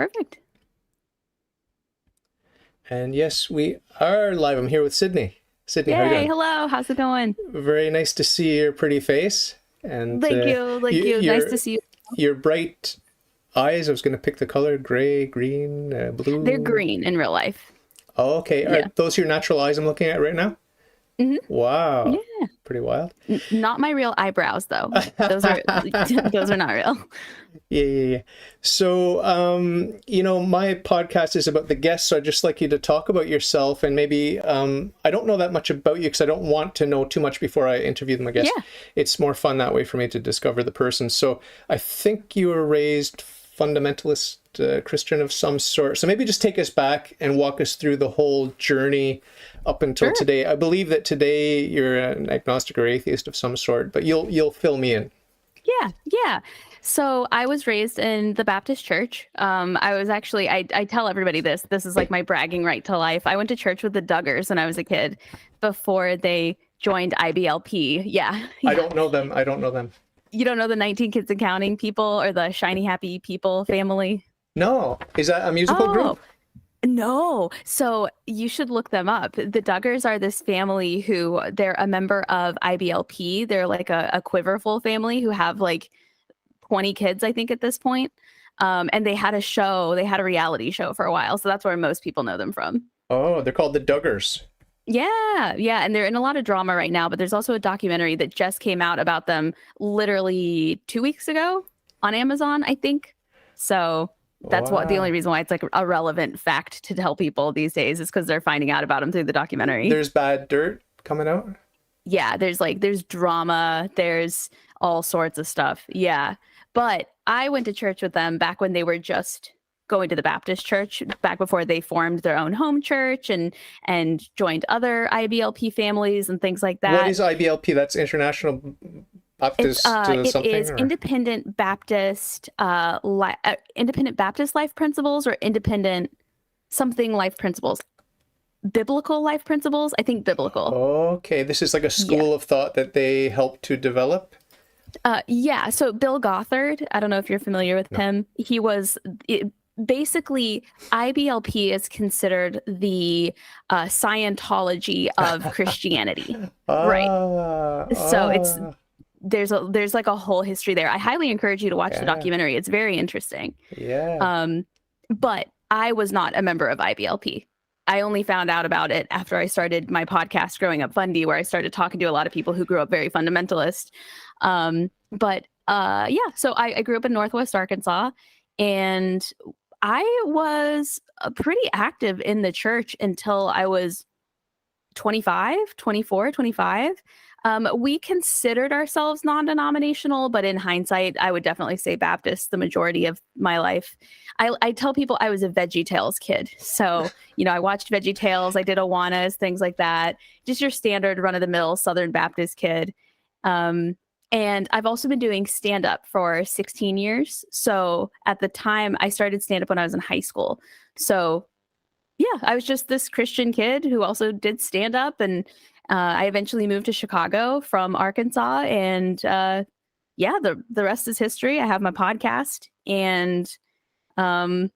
Perfect. And yes, we are live. I'm here with Sydney. Sydney, how are you Yay. doing? Hello. How's it going? Very nice to see your pretty face and Thank you. Thank you, you. Nice to your see you. your bright eyes. I was going to pick the color gray, green, They're blue. green in real life. Oh, okay. Are Yeah. those your natural eyes I'm looking at right now? hmm Wow, Yeah. pretty wild. Not my real eyebrows though. Those are those are not real. Yeah, yeah, yeah. So, my podcast is about the guests, so I'd just like you to talk about yourself and maybe, I don't know that much about you because I don't want to know too much before I interview them, I guess. Yeah. It's more fun that way for me to discover the person. So I think you were raised fundamentalist Christian of some sort. So maybe just take us back and walk us through the whole journey up until Sure. today. I believe that today you're an agnostic or atheist of some sort, but you'll fill me in. Yeah. Yeah. So I was raised in the Baptist church. I was actually, I tell everybody this. This is like my bragging right to life. I went to church with the Duggars when I was a kid before they joined IBLP. Yeah. I Yeah. don't know them. I don't know them. You don't know the 19 Kids and Counting people or the Shiny Happy People family? No. Is that a musical Oh, group? no. So you should look them up. The Duggars are this family who they're a member of IBLP. They're like a quiverful family who have like 20 kids, I think, at this point. And they had a reality show for a while. So that's where most people know them from. Oh, they're called the Duggars. Yeah, yeah. And they're in a lot of drama right now, but there's also a documentary that just came out about them literally 2 weeks ago on Amazon, I think. So that's what the only Wow. reason why it's like a relevant fact to tell people these days is because they're finding out about them through the documentary. There's bad dirt coming out. Yeah, there's drama, there's all sorts of stuff. Yeah. But I went to church with them back when they were just going to the Baptist church, back before they formed their own home church and joined other IBLP families and things like What that. is IBLP? That's International It's Baptist it something, is or Independent Baptist Life Principles or Independent something Life Principles. Biblical Life Principles, I think biblical. okay, this is like a Yeah. school of thought that they helped to develop. Yeah. So Bill Gothard, I don't know if you're familiar with No. him. Basically, IBLP is considered the Scientology of Christianity, right? Ah, So ah, there's like a whole history there. I highly encourage you to watch the yeah, documentary. It's very interesting. yeah. But I was not a member of IBLP. I only found out about it after I started my podcast, Growing Up Fundie, where I started talking to a lot of people who grew up very fundamentalist. Yeah, so I grew up in Northwest Arkansas, and I was pretty active in the church until I was 25, 24, 25. We considered ourselves non-denominational, but in hindsight, I would definitely say Baptist the majority of my life. I tell people I was a VeggieTales kid. So, I watched VeggieTales, I did Awanas, things like that. Just your standard run-of-the-mill Southern Baptist kid. And I've also been doing stand-up for 16 years. So at the time, I started stand-up when I was in high school. So yeah, I was just this Christian kid who also did stand up, and I eventually moved to Chicago from Arkansas, and yeah, the rest is history. I have my podcast, and um,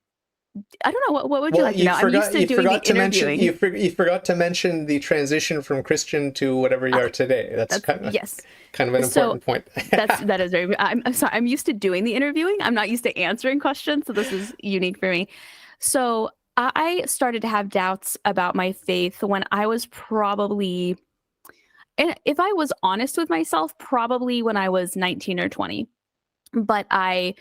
I don't know what would you Well, like to know? I'm used to you doing the forgot to mention interviewing. you forgot to mention the transition from Christian to whatever you are today. That's That's yes. kind of an So important point. that is very. I'm sorry. I'm used to doing the interviewing. I'm not used to answering questions, so this is unique for me. So I started to have doubts about my faith when I was probably, and if I was honest with myself, probably when I was 19 or 20. But I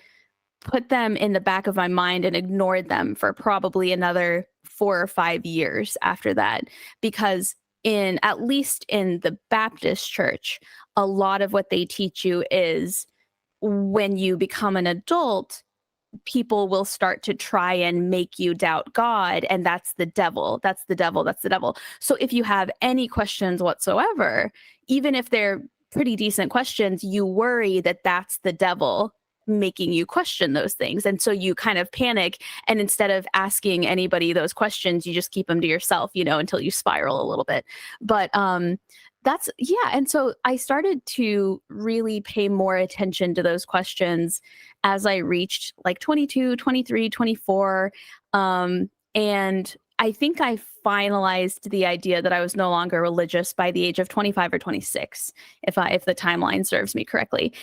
put them in the back of my mind and ignored them for probably another 4 or 5 years after that, because at least in the Baptist church, a lot of what they teach you is when you become an adult, people will start to try and make you doubt God, and that's the devil. That's the devil. That's the devil. So if you have any questions whatsoever, even if they're pretty decent questions, you worry that that's the devil making you question those things. And so you kind of panic. And instead of asking anybody those questions, you just keep them to yourself, until you spiral a little bit. But yeah. And so I started to really pay more attention to those questions as I reached like 22, 23, 24. And I think I finalized the idea that I was no longer religious by the age of 25 or 26, if the timeline serves me correctly.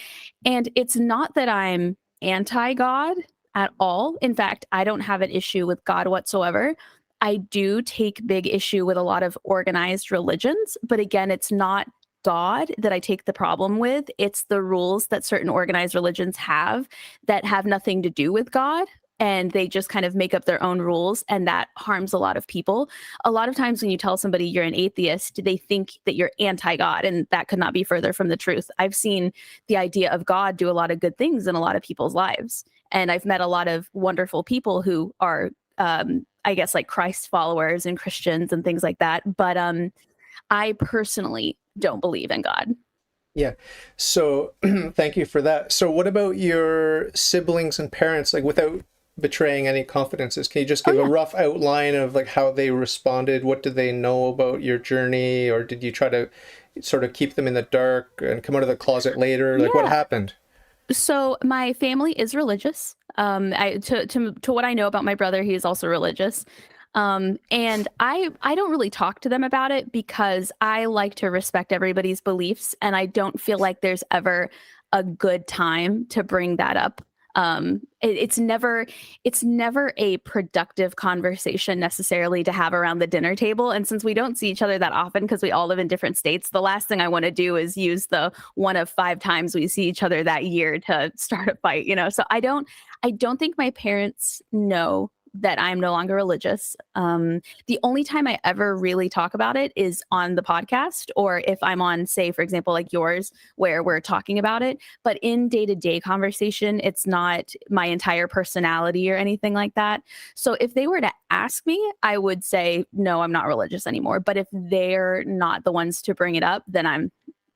And it's not that I'm anti-God at all. In fact, I don't have an issue with God whatsoever. I do take big issue with a lot of organized religions, but again, it's not God that I take the problem with. It's the rules that certain organized religions have that have nothing to do with God. And they just kind of make up their own rules, and that harms a lot of people. A lot of times when you tell somebody you're an atheist, they think that you're anti-God, and that could not be further from the truth. I've seen the idea of God do a lot of good things in a lot of people's lives. And I've met a lot of wonderful people who are, I guess, like Christ followers and Christians and things like that. But I personally don't believe in God. Yeah. So thank you for that. So what about your siblings and parents, like without betraying any confidences? Can you just give a rough outline of like how they responded? What did they know about your journey? Or did you try to sort of keep them in the dark and come out of the closet later? Like what happened? So my family is religious. To what I know about my brother, he is also religious. And I don't really talk to them about it because I like to respect everybody's beliefs, and I don't feel like there's ever a good time to bring that up. It's never a productive conversation necessarily to have around the dinner table. And since we don't see each other that often because we all live in different states, the last thing I want to do is use the one of 5 times we see each other that year to start a fight, So I don't think my parents know that I'm no longer religious. The only time I ever really talk about it is on the podcast, or if I'm on, say, for example, like yours, where we're talking about it. But in day-to-day conversation, it's not my entire personality or anything like that. So if they were to ask me, I would say, no, I'm not religious anymore. But if they're not the ones to bring it up, then I'm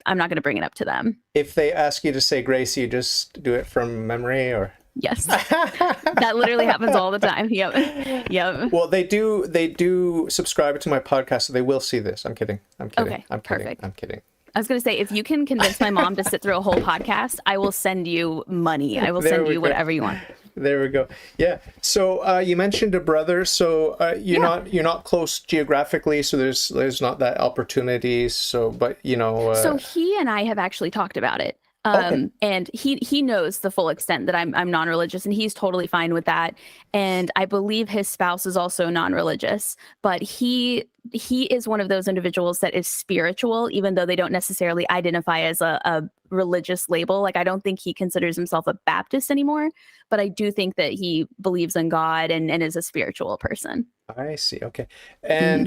not going to bring it up to them. If they ask you to say grace, you just do it from memory, or? Yes. That literally happens all the time. Yep. Well, they do subscribe to my podcast, so they will see this. I'm kidding. Okay, I'm kidding. perfect. I'm kidding. I was going to say, if you can convince my mom to sit through a whole podcast, I will send you money. I will send you whatever you want. There we go. Yeah. So you mentioned a brother. So you're not close geographically. So there's not that opportunity. So, but So he and I have actually talked about it. Okay. And he knows the full extent that I'm non-religious, and he's totally fine with that. And I believe his spouse is also non-religious, but he is one of those individuals that is spiritual, even though they don't necessarily identify as a religious label. Like, I don't think he considers himself a Baptist anymore, but I do think that he believes in God and is a spiritual person. I see. Okay. And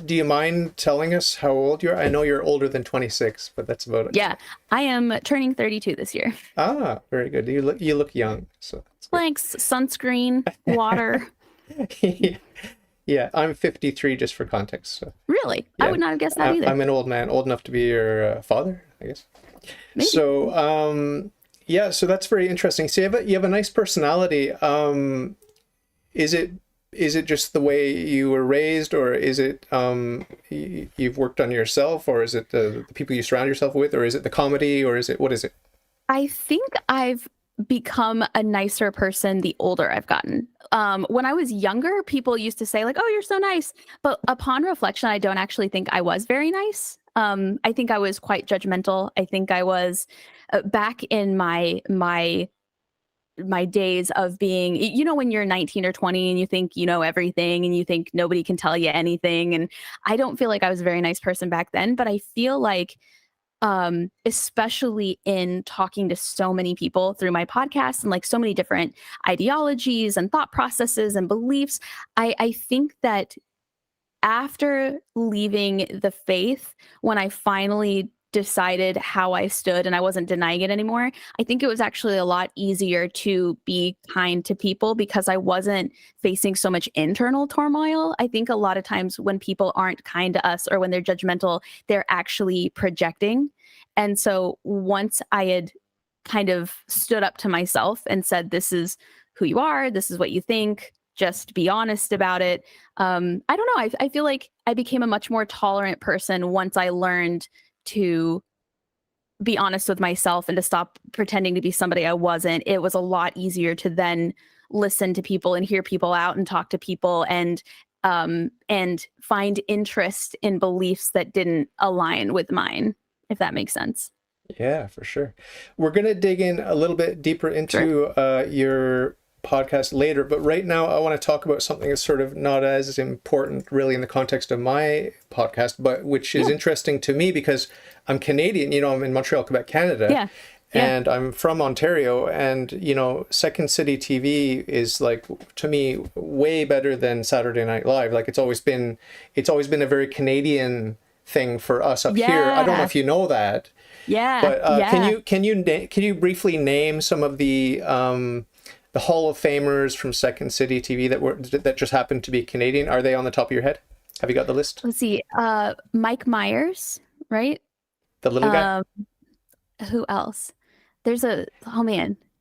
do you mind telling us how old you are? I know you're older than 26, but that's about it. Yeah, I am turning 32 this year. Ah, very good. You look young. So thanks. Sunscreen, water. Yeah, I'm 53, just for context. So. Really? Yeah. I would not have guessed that either. I'm an old man, old enough to be your father, I guess. Maybe. So, yeah, so that's very interesting. So you have a nice personality. Is it just the way you were raised, or is it you've worked on yourself, or is it the people you surround yourself with, or is it the comedy, or what is it? I think I've become a nicer person the older I've gotten. When I was younger, people used to say like, "Oh, you're so nice," but upon reflection, I don't actually think I was very nice. I think I was quite judgmental. I think I was back in my days of being, when you're 19 or 20 and you think you know everything and you think nobody can tell you anything. And I don't feel like I was a very nice person back then, but I feel like especially in talking to so many people through my podcast and like so many different ideologies and thought processes and beliefs, I think that after leaving the faith, when I finally decided how I stood and I wasn't denying it anymore, I think it was actually a lot easier to be kind to people because I wasn't facing so much internal turmoil. I think a lot of times when people aren't kind to us or when they're judgmental, they're actually projecting. And so once I had kind of stood up to myself and said, this is who you are. This is what you think. Just be honest about it. I don't know. I feel like I became a much more tolerant person once I learned to be honest with myself and to stop pretending to be somebody I wasn't. It was a lot easier to then listen to people and hear people out and talk to people and find interest in beliefs that didn't align with mine, if that makes sense. Yeah, for sure. We're going to dig in a little bit deeper into your podcast later, but right now I want to talk about something that's sort of not as important really in the context of my podcast, but which is interesting to me because I'm Canadian, you know, I'm in Montreal, Quebec, Canada. Yeah. And I'm from Ontario, and you know, Second City TV is like, to me, way better than Saturday Night Live. Like it's always been a very Canadian thing for us up here. I don't know if you know that. Yeah. But can you briefly name some of the Hall of Famers from Second City TV that just happened to be Canadian? Are they on the top of your head? Have you got the list? Let's see. Mike Myers, right? The little guy. Who else? There's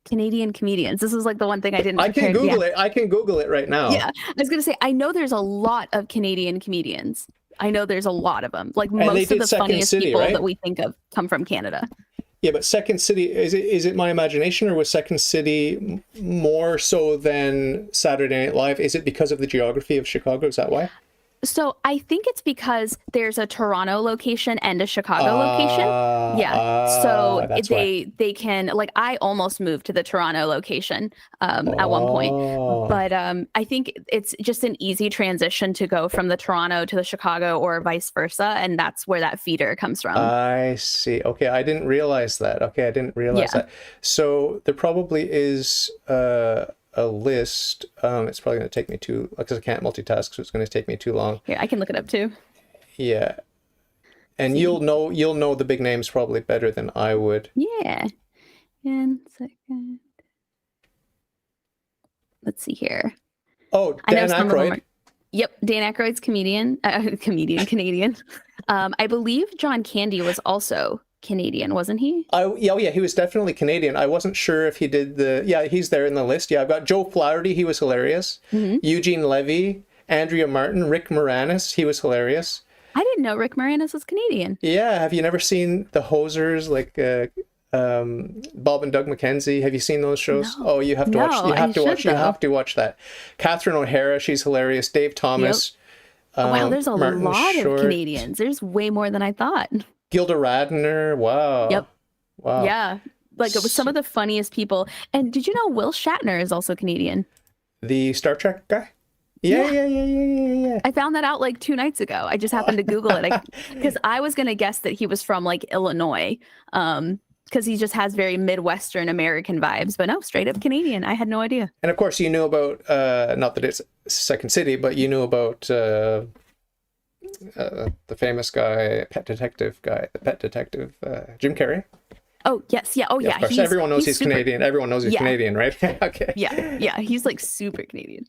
Canadian comedians. This was like the one thing I didn't. I can Google it. I can Google it right now. Yeah, I was gonna say I know there's a lot of Canadian comedians. I know there's a lot of them. Like And most of the Second funniest City, people right? that we think of come from Canada. Yeah, but Second City, is it my imagination, or was Second City more so than Saturday Night Live? Is it because of the geography of Chicago? Is that why? So I think it's because there's a Toronto location and a Chicago location. Yeah. So they can, like, I almost moved to the Toronto location at one point. But I think it's just an easy transition to go from the Toronto to the Chicago or vice versa. And that's where that feeder comes from. I see. Okay. I didn't realize that. Okay. I didn't realize that. So there probably is a list. It's probably going to take me because I can't multitask, so it's going to take me too long. Here, I can look it up too. Yeah. And you'll know the big names probably better than I would. Yeah. 1 second. Let's see here. Oh, Dan Aykroyd. Yep, Dan Aykroyd's Canadian. I believe John Candy was also Canadian, wasn't he? Yeah, he was definitely Canadian. I wasn't sure if he did he's there in the list. Yeah, I've got Joe Flaherty, he was hilarious. Mm-hmm. Eugene Levy, Andrea Martin, Rick Moranis, he was hilarious. I didn't know Rick Moranis was Canadian. Yeah, have you never seen the Hosers, like Bob and Doug McKenzie? Have you seen those shows? No. Oh, you have to watch. You have to watch that. Catherine O'Hara, she's hilarious. Dave Thomas. Yep. Wow, there's a Martin lot Short. of Canadians. There's way more than I thought. Gilda Radner. Wow. Yep. Wow. Yeah. Like it was some of the funniest people. And did you know Will Shatner is also Canadian? The Star Trek guy? Yeah. I found that out like 2 nights ago. I just happened to Google it because I was going to guess that he was from like Illinois because he just has very Midwestern American vibes. But no, straight up Canadian. I had no idea. And of course, you knew about, not that it's Second City, but you knew about the famous guy, pet detective, Jim Carrey. Oh, yes. Yeah. Oh, yeah. Of course, everyone knows he's Canadian. Everyone knows he's Canadian, right? Okay. Yeah. He's like super Canadian.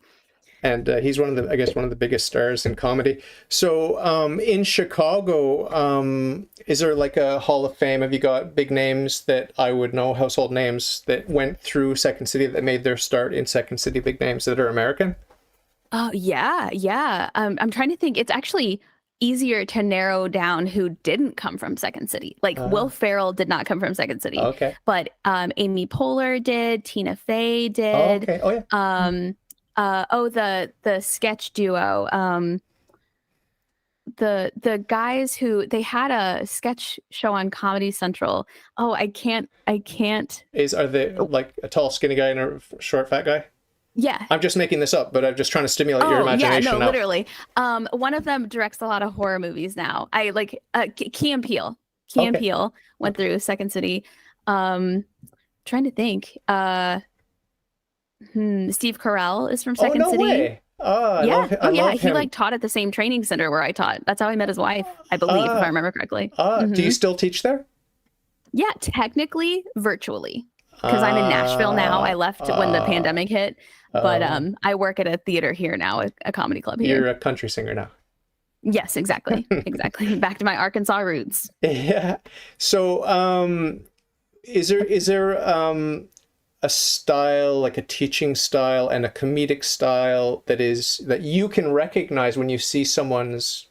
And he's one of the biggest stars in comedy. So in Chicago, is there like a Hall of Fame? Have you got big names that I would know, household names that went through Second City that made their start in Second City, big names that are American? Oh, yeah. I'm trying to think. It's actually easier to narrow down who didn't come from Second City. Like Will Ferrell did not come from Second City. Okay. But Amy Poehler did. Tina Fey did. Oh, okay. Oh, yeah. The sketch duo. The guys who they had a sketch show on Comedy Central. Oh, I can't. Are they like a tall, skinny guy and a short, fat guy? Yeah. I'm just making this up, but I'm just trying to stimulate your imagination. Yeah, no, literally. One of them directs a lot of horror movies now. I like Key and Peele. Key and Peele went through Second City. Trying to think. Steve Carell is from Second City. Way. I love him. He like taught at the same training center where I taught. That's how I met his wife, I believe, if I remember correctly. Do you still teach there? Yeah, technically, virtually. Because I'm in Nashville now. I left when the pandemic hit. But I work at a theater here now, a comedy club here. You're a country singer now. Yes, exactly. Exactly. Back to my Arkansas roots. Yeah. So is there a style, like a teaching style and a comedic style that you can recognize when you see someone's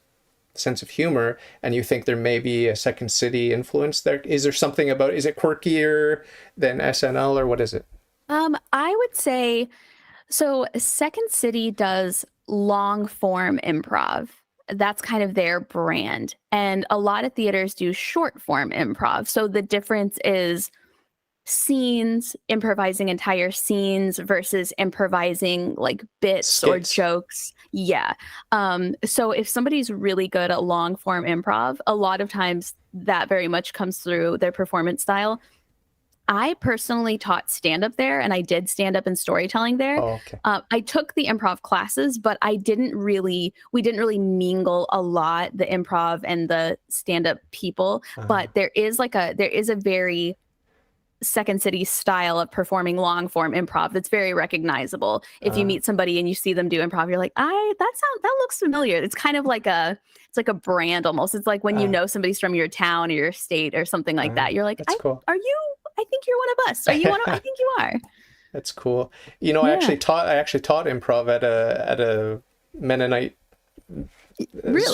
sense of humor and you think there may be a Second City influence there? Is there something about, is it quirkier than SNL, or what is it? I would say, so Second City does long form improv. That's kind of their brand. And a lot of theaters do short form improv. So the difference is scenes, improvising entire scenes versus improvising like bits or Skits. jokes. Yeah. So if somebody's really good at long form improv, a lot of times that very much comes through their performance style. I personally taught stand-up there, and I did stand-up and storytelling there. Oh, okay. I took the improv classes, but we didn't really mingle a lot, the improv and the stand-up people. But there is a very Second City style of performing long form improv that's very recognizable. If you meet somebody and you see them do improv, you're like, that looks familiar. It's kind of like it's like a brand almost. It's like when you know somebody's from your town or your state or something like that. You're like, that's cool. Are you? I think you're one of us. Are you one of? I think you are. That's cool. You know, I actually taught improv at a Mennonite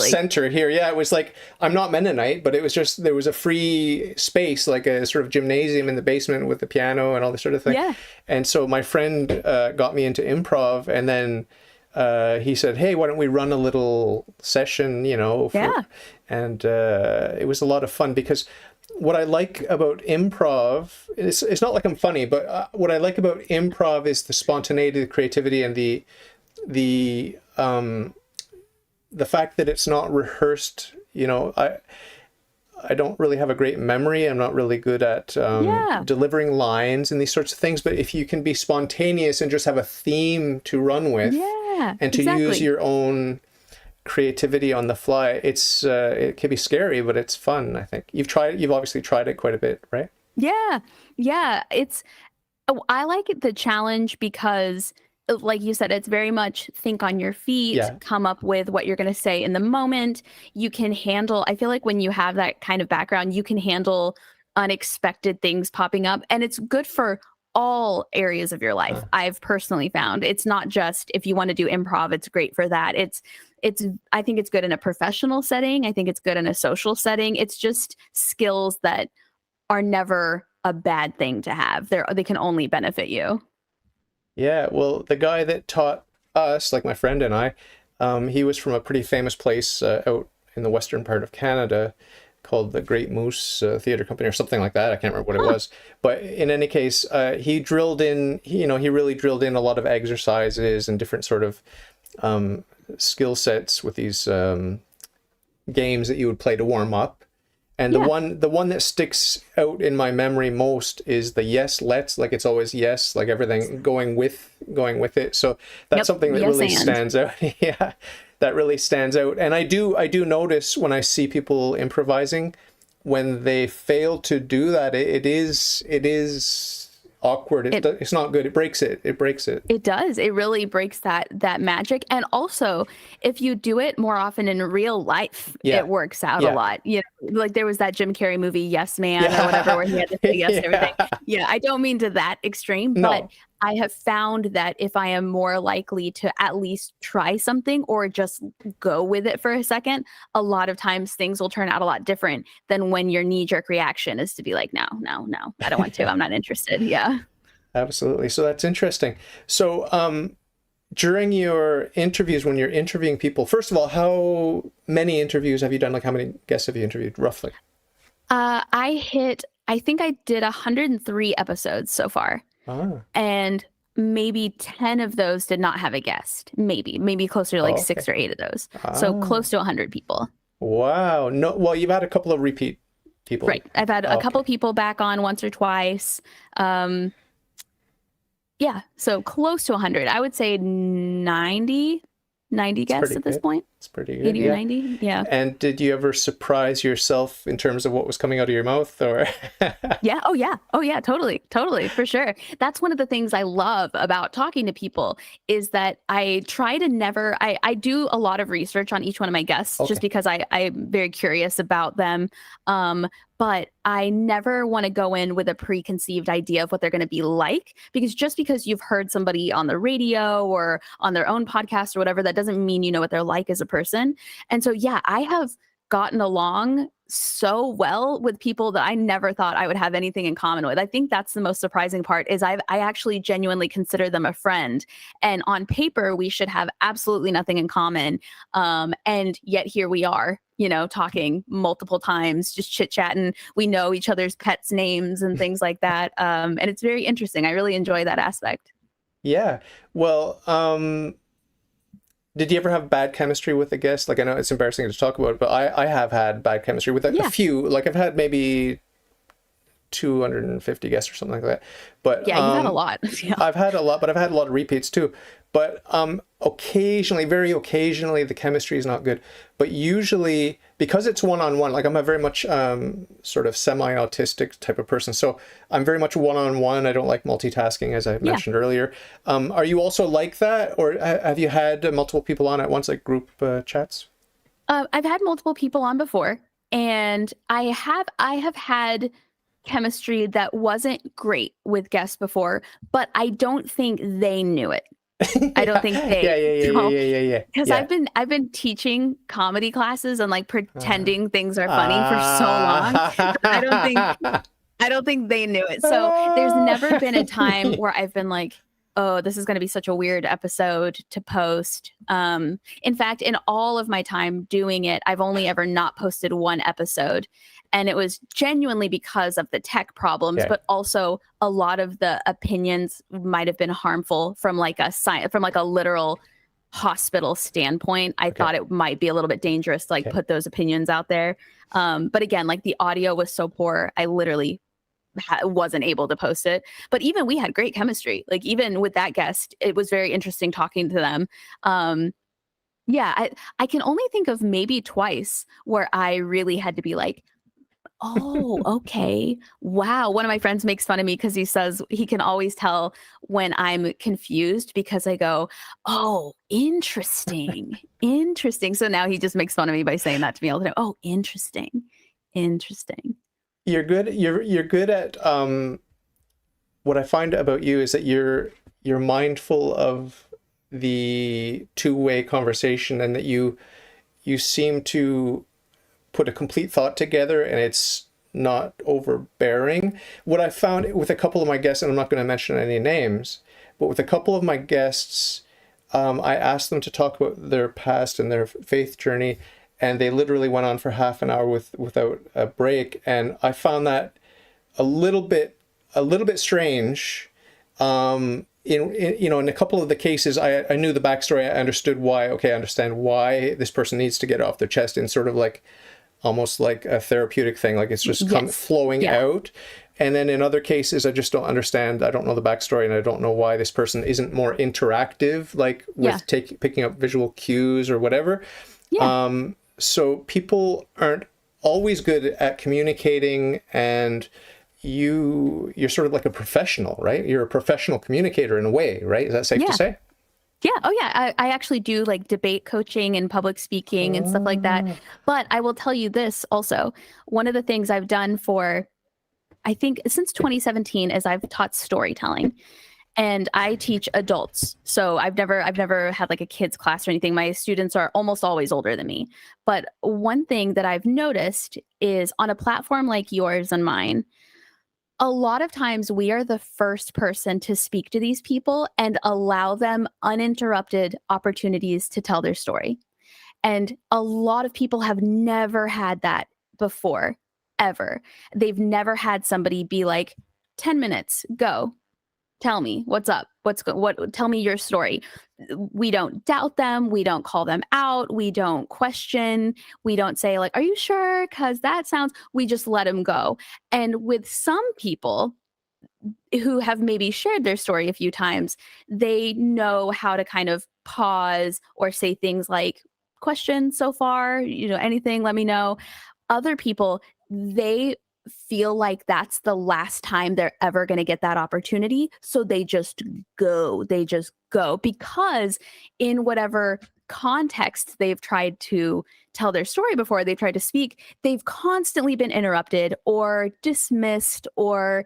center here. Yeah, it was like, I'm not Mennonite, but it was just, there was a free space, like a sort of gymnasium in the basement with the piano and all this sort of thing. Yeah. And so my friend got me into improv, and then he said, hey, why don't we run a little session, you know? And it was a lot of fun, because what I like about improv, it's not like I'm funny, but what I like about improv is the spontaneity, the creativity, and the fact that it's not rehearsed. You know, I don't really have a great memory. I'm not really good at delivering lines and these sorts of things. But if you can be spontaneous and just have a theme to run with, and to use your own creativity on the fly, it can be scary, but it's fun. I think you've obviously tried it quite a bit, right? Yeah. I like the challenge because, like you said, it's very much think on your feet, come up with what you're going to say in the moment. You can handle, I feel like when you have that kind of background, you can handle unexpected things popping up, and it's good for all areas of your life. I've personally found it's not just if you want to do improv, it's great for that. I think it's good in a professional setting. I think it's good in a social setting. It's just skills that are never a bad thing to have. They can only benefit you. Yeah, well, the guy that taught us, like my friend and I, he was from a pretty famous place out in the western part of Canada called the Great Moose Theatre Company or something like that. I can't remember what it was. But in any case, he drilled in, he really drilled in a lot of exercises and different sort of skill sets with these games that you would play to warm up. And the one that sticks out in my memory most is the yes, let's, like it's always yes, like everything going with it. So that's something that really stands out. Yeah, that really stands out. And I do notice when I see people improvising, when they fail to do that, it is awkward. It's not good. It breaks it. It does. It really breaks that magic. And also, if you do it more often in real life, it works out a lot. You know, like there was that Jim Carrey movie, Yes Man, or whatever, where he had to say yes to everything. Yeah, I don't mean to that extreme, but I have found that if I am more likely to at least try something or just go with it for a second, a lot of times things will turn out a lot different than when your knee-jerk reaction is to be like, no, I don't want to. I'm not interested. Yeah. Absolutely. So that's interesting. So during your interviews, when you're interviewing people, first of all, how many interviews have you done? Like how many guests have you interviewed roughly? I think I did 103 episodes so far. And maybe 10 of those did not have a guest. Maybe closer to like 6 or 8 of those. So close to 100 people. Wow. No, well, you've had a couple of repeat people. Right. I've had a couple people back on once or twice. Yeah. So close to 100. I would say 90 guests at this point. It's pretty good. 80 or 90. Yeah. And did you ever surprise yourself in terms of what was coming out of your mouth, or? Yeah. Oh, yeah. Oh, yeah. Totally. Totally. For sure. That's one of the things I love about talking to people is that I try to never, I do a lot of research on each one of my guests just Okay. because I'm very curious about them. But I never want to go in with a preconceived idea of what they're going to be like, because just because you've heard somebody on the radio or on their own podcast or whatever, that doesn't mean you know what they're like as a person. And so, yeah, I have gotten along so well with people that I never thought I would have anything in common with. I think that's the most surprising part is I actually genuinely consider them a friend. And on paper, we should have absolutely nothing in common. And yet here we are, talking multiple times, just chit chatting. We know each other's pets' names and things like that. And it's very interesting. I really enjoy that aspect. Yeah. Well, did you ever have bad chemistry with a guest? Like, I know it's embarrassing to talk about, but I have had bad chemistry with a few. Like, I've had maybe 250 guests or something like that. But yeah, you've had a lot. Yeah. I've had a lot, but I've had a lot of repeats too. But occasionally, very occasionally, the chemistry is not good. But usually, because it's one-on-one, like I'm a very much sort of semi-autistic type of person. So I'm very much one-on-one. I don't like multitasking, as I mentioned earlier. Are you also like that? Or have you had multiple people on at once, like group chats? I've had multiple people on before, and I have had chemistry that wasn't great with guests before, but I don't think they knew it. I don't think they. Yeah. Because I've been teaching comedy classes and like pretending things are funny for so long. I don't think they knew it. So there's never been a time where I've been like, oh, this is going to be such a weird episode to post. In fact, in all of my time doing it, I've only ever not posted one episode. And it was genuinely because of the tech problems, but also a lot of the opinions might have been harmful from like a literal hospital standpoint. I thought it might be a little bit dangerous to put those opinions out there. But again, like the audio was so poor, I literally wasn't able to post it. But even we had great chemistry. Like even with that guest, it was very interesting talking to them. I can only think of maybe twice where I really had to be like, oh, okay. Wow. One of my friends makes fun of me because he says he can always tell when I'm confused because I go, oh, interesting. Interesting. So now he just makes fun of me by saying that to me all the time. Oh, interesting. Interesting. You're good. You're good at what I find about you is that you're mindful of the two-way conversation, and that you seem to put a complete thought together, and it's not overbearing. What I found with a couple of my guests, and I'm not going to mention any names, but with a couple of my guests, I asked them to talk about their past and their faith journey, and they literally went on for half an hour without a break, and I found that a little bit strange. In a couple of the cases, I knew the backstory. I understood why. Okay, I understand why this person needs to get off their chest, in sort of like almost like a therapeutic thing, like it's just flowing out. And then in other cases, I just don't understand. I don't know the backstory, and I don't know why this person isn't more interactive, like with picking up visual cues or whatever. So people aren't always good at communicating, and you're sort of like a professional, right? You're a professional communicator in a way, right? Is that safe to say? Yeah. Oh, yeah. I actually do like debate coaching and public speaking and stuff like that. But I will tell you this also. One of the things I've done for, I think since 2017 is I've taught storytelling, and I teach adults. So I've never had like a kids class or anything. My students are almost always older than me. But one thing that I've noticed is on a platform like yours and mine, a lot of times we are the first person to speak to these people and allow them uninterrupted opportunities to tell their story. And a lot of people have never had that before, ever. They've never had somebody be like, 10 minutes, go. Tell me what's up. Tell me your story. We don't doubt them. We don't call them out. We don't question. We don't say like, are you sure? Because that sounds, we just let them go. And with some people who have maybe shared their story a few times, they know how to kind of pause or say things like, questions so far? Anything, let me know. Other people, they feel like that's the last time they're ever going to get that opportunity. So they just go because in whatever context they've tried to tell their story before, they've tried to speak, they've constantly been interrupted or dismissed or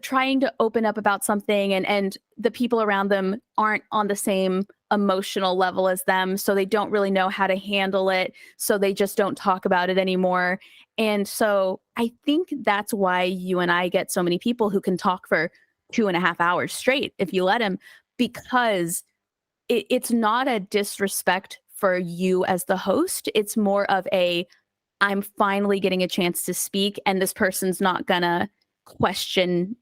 trying to open up about something, and the people around them aren't on the same emotional level as them, so they don't really know how to handle it, so they just don't talk about it anymore. And so I think that's why you and I get so many people who can talk for 2.5 hours straight if you let them, because it's not a disrespect for you as the host. It's more of I'm finally getting a chance to speak, and this person's not gonna question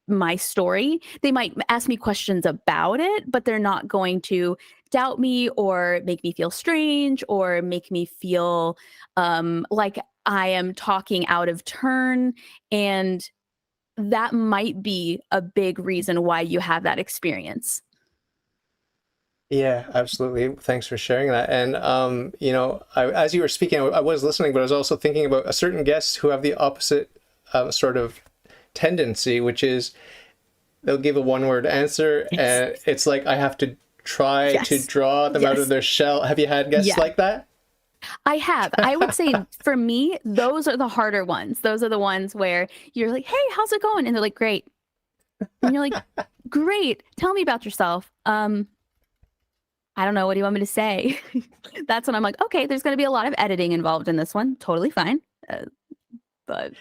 my story. They might ask me questions about it, but they're not going to doubt me or make me feel strange or make me feel like I am talking out of turn. And that might be a big reason why you have that experience. Yeah, absolutely. Thanks for sharing that. And, as you were speaking, I was listening, but I was also thinking about a certain guests who have the opposite sort of tendency, which is they'll give a one-word answer, Yes. and it's like I have to try to draw them out of their shell. Have you had guests like that? I have. I would say for me, those are the harder ones. Those are the ones where you're like, hey, how's it going? And they're like, great. And you're like, great. Tell me about yourself. I don't know. What do you want me to say? That's when I'm like, okay, there's going to be a lot of editing involved in this one. Totally fine. But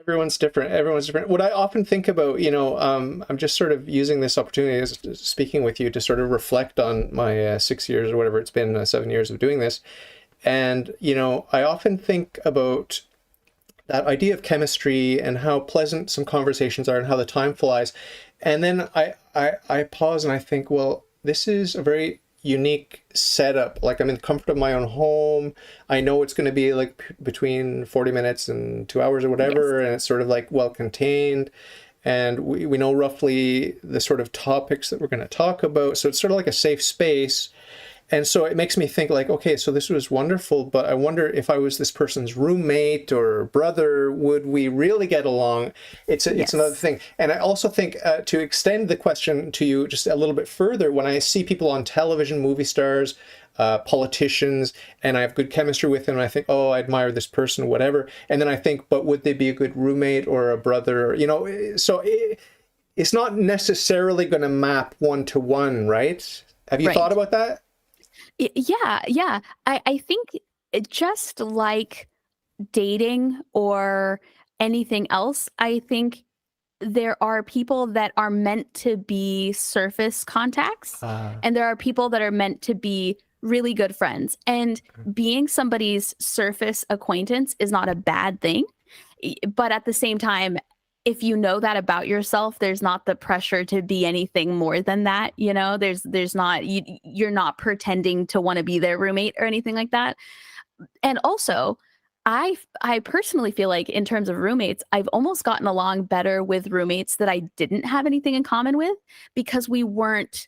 everyone's different. What I often think about, I'm just sort of using this opportunity as speaking with you to sort of reflect on my 6 years or whatever it's been, 7 years of doing this. And, I often think about that idea of chemistry and how pleasant some conversations are and how the time flies. And then I pause and I think, well, this is a very unique setup. Like, I'm in the comfort of my own home. I know it's going to be like between 40 minutes and 2 hours or whatever. Yes. And it's sort of like well contained. And we know roughly the sort of topics that we're going to talk about. So it's sort of like a safe space. And so it makes me think like, okay, so this was wonderful, but I wonder if I was this person's roommate or brother, would we really get along? It's another thing. And I also think to extend the question to you just a little bit further, when I see people on television, movie stars, politicians, and I have good chemistry with them, and I think, oh, I admire this person, whatever. And then I think, but would they be a good roommate or a brother? So it's not necessarily going to map one-to-one, right? Have you thought about that? Yeah. I think just like dating or anything else, I think there are people that are meant to be surface contacts, and there are people that are meant to be really good friends. And being somebody's surface acquaintance is not a bad thing. But at the same time, if you know that about yourself, there's not the pressure to be anything more than that. There's not, you're not pretending to want to be their roommate or anything like that. And also, I personally feel like in terms of roommates, I've almost gotten along better with roommates that I didn't have anything in common with, because we weren't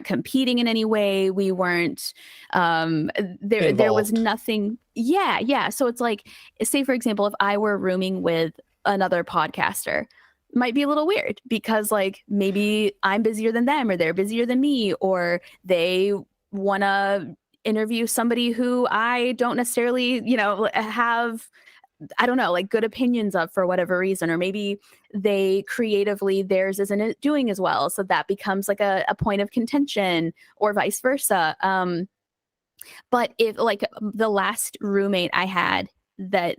competing in any way. We weren't, there was nothing. Yeah. So it's like, say for example, if I were rooming with another podcaster, it might be a little weird because like maybe I'm busier than them or they're busier than me, or they want to interview somebody who I don't necessarily, have, I don't know, like good opinions of for whatever reason, or maybe they creatively, theirs isn't doing as well. So that becomes like a point of contention, or vice versa. But if like the last roommate I had that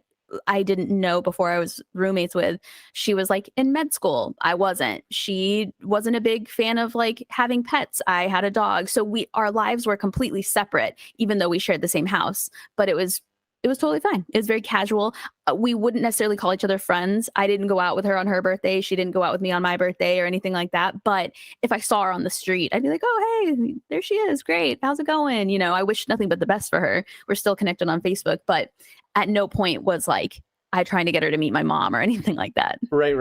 I didn't know before I was roommates with, she was like in med school. I wasn't. She wasn't a big fan of like having pets. I had a dog. So our lives were completely separate, even though we shared the same house. But it was totally fine. It was very casual. We wouldn't necessarily call each other friends. I didn't go out with her on her birthday. She didn't go out with me on my birthday or anything like that. But if I saw her on the street, I'd be like, oh, hey, there she is. Great. How's it going? I wish nothing but the best for her. We're still connected on Facebook, but at no point was like I trying to get her to meet my mom or anything like that. Right.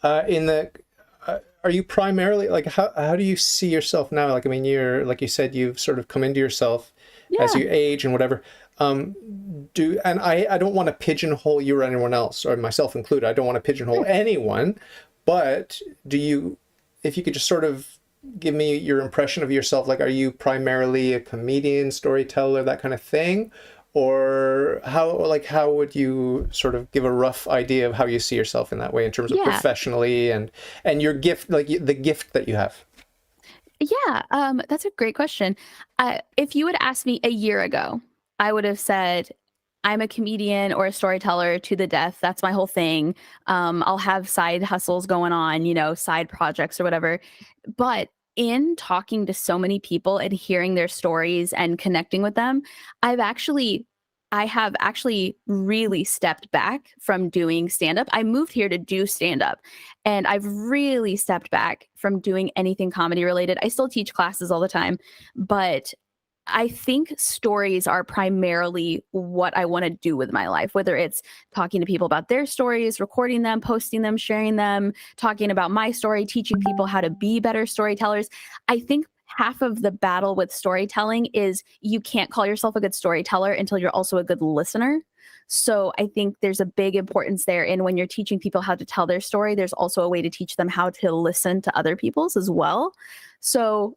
Are you primarily like, how do you see yourself now? Like, I mean, you're, like you said, you've sort of come into yourself. as Yeah. you age and whatever. And I don't want to pigeonhole you or anyone else, or myself included. I don't want to pigeonhole anyone, but if you could just sort of give me your impression of yourself, like, are you primarily a comedian, storyteller, that kind of thing? Or how would you sort of give a rough idea of how you see yourself in that way in terms of Yeah. professionally and your gift, like the gift that you have? Yeah, that's a great question. If you had asked me a year ago, I would have said, I'm a comedian or a storyteller to the death. That's my whole thing. I'll have side hustles going on, side projects or whatever. But in talking to so many people and hearing their stories and connecting with them, I have actually really stepped back from doing stand up. I moved here to do stand up, and I've really stepped back from doing anything comedy related. I still teach classes all the time, but I think stories are primarily what I want to do with my life, whether it's talking to people about their stories, recording them, posting them, sharing them, talking about my story, teaching people how to be better storytellers. I think half of the battle with storytelling is you can't call yourself a good storyteller until you're also a good listener. So I think there's a big importance there in when you're teaching people how to tell their story, there's also a way to teach them how to listen to other people's as well. So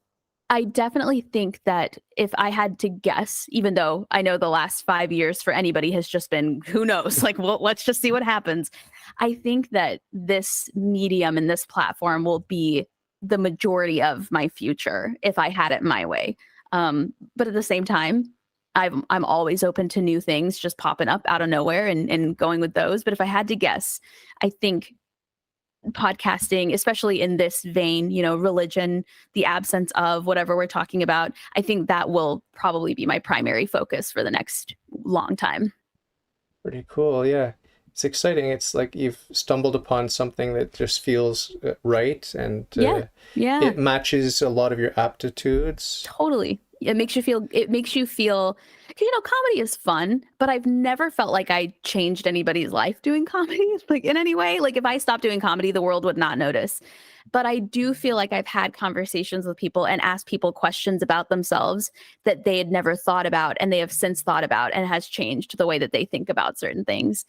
I definitely think that if I had to guess, even though I know the last 5 years for anybody has just been, who knows, like, well, let's just see what happens. I think that this medium and this platform will be the majority of my future if I had it my way. But at the same time, I'm always open to new things just popping up out of nowhere and going with those. But if I had to guess, I think podcasting, especially in this vein, religion, the absence of whatever we're talking about, I think that will probably be my primary focus for the next long time. Pretty cool. Yeah. It's exciting. It's like you've stumbled upon something that just feels right, and Yeah. it matches a lot of your aptitudes. Totally. It makes you feel, 'cause, comedy is fun, but I've never felt like I changed anybody's life doing comedy, like in any way. Like if I stopped doing comedy, the world would not notice. But I do feel like I've had conversations with people and asked people questions about themselves that they had never thought about and they have since thought about, and has changed the way that they think about certain things,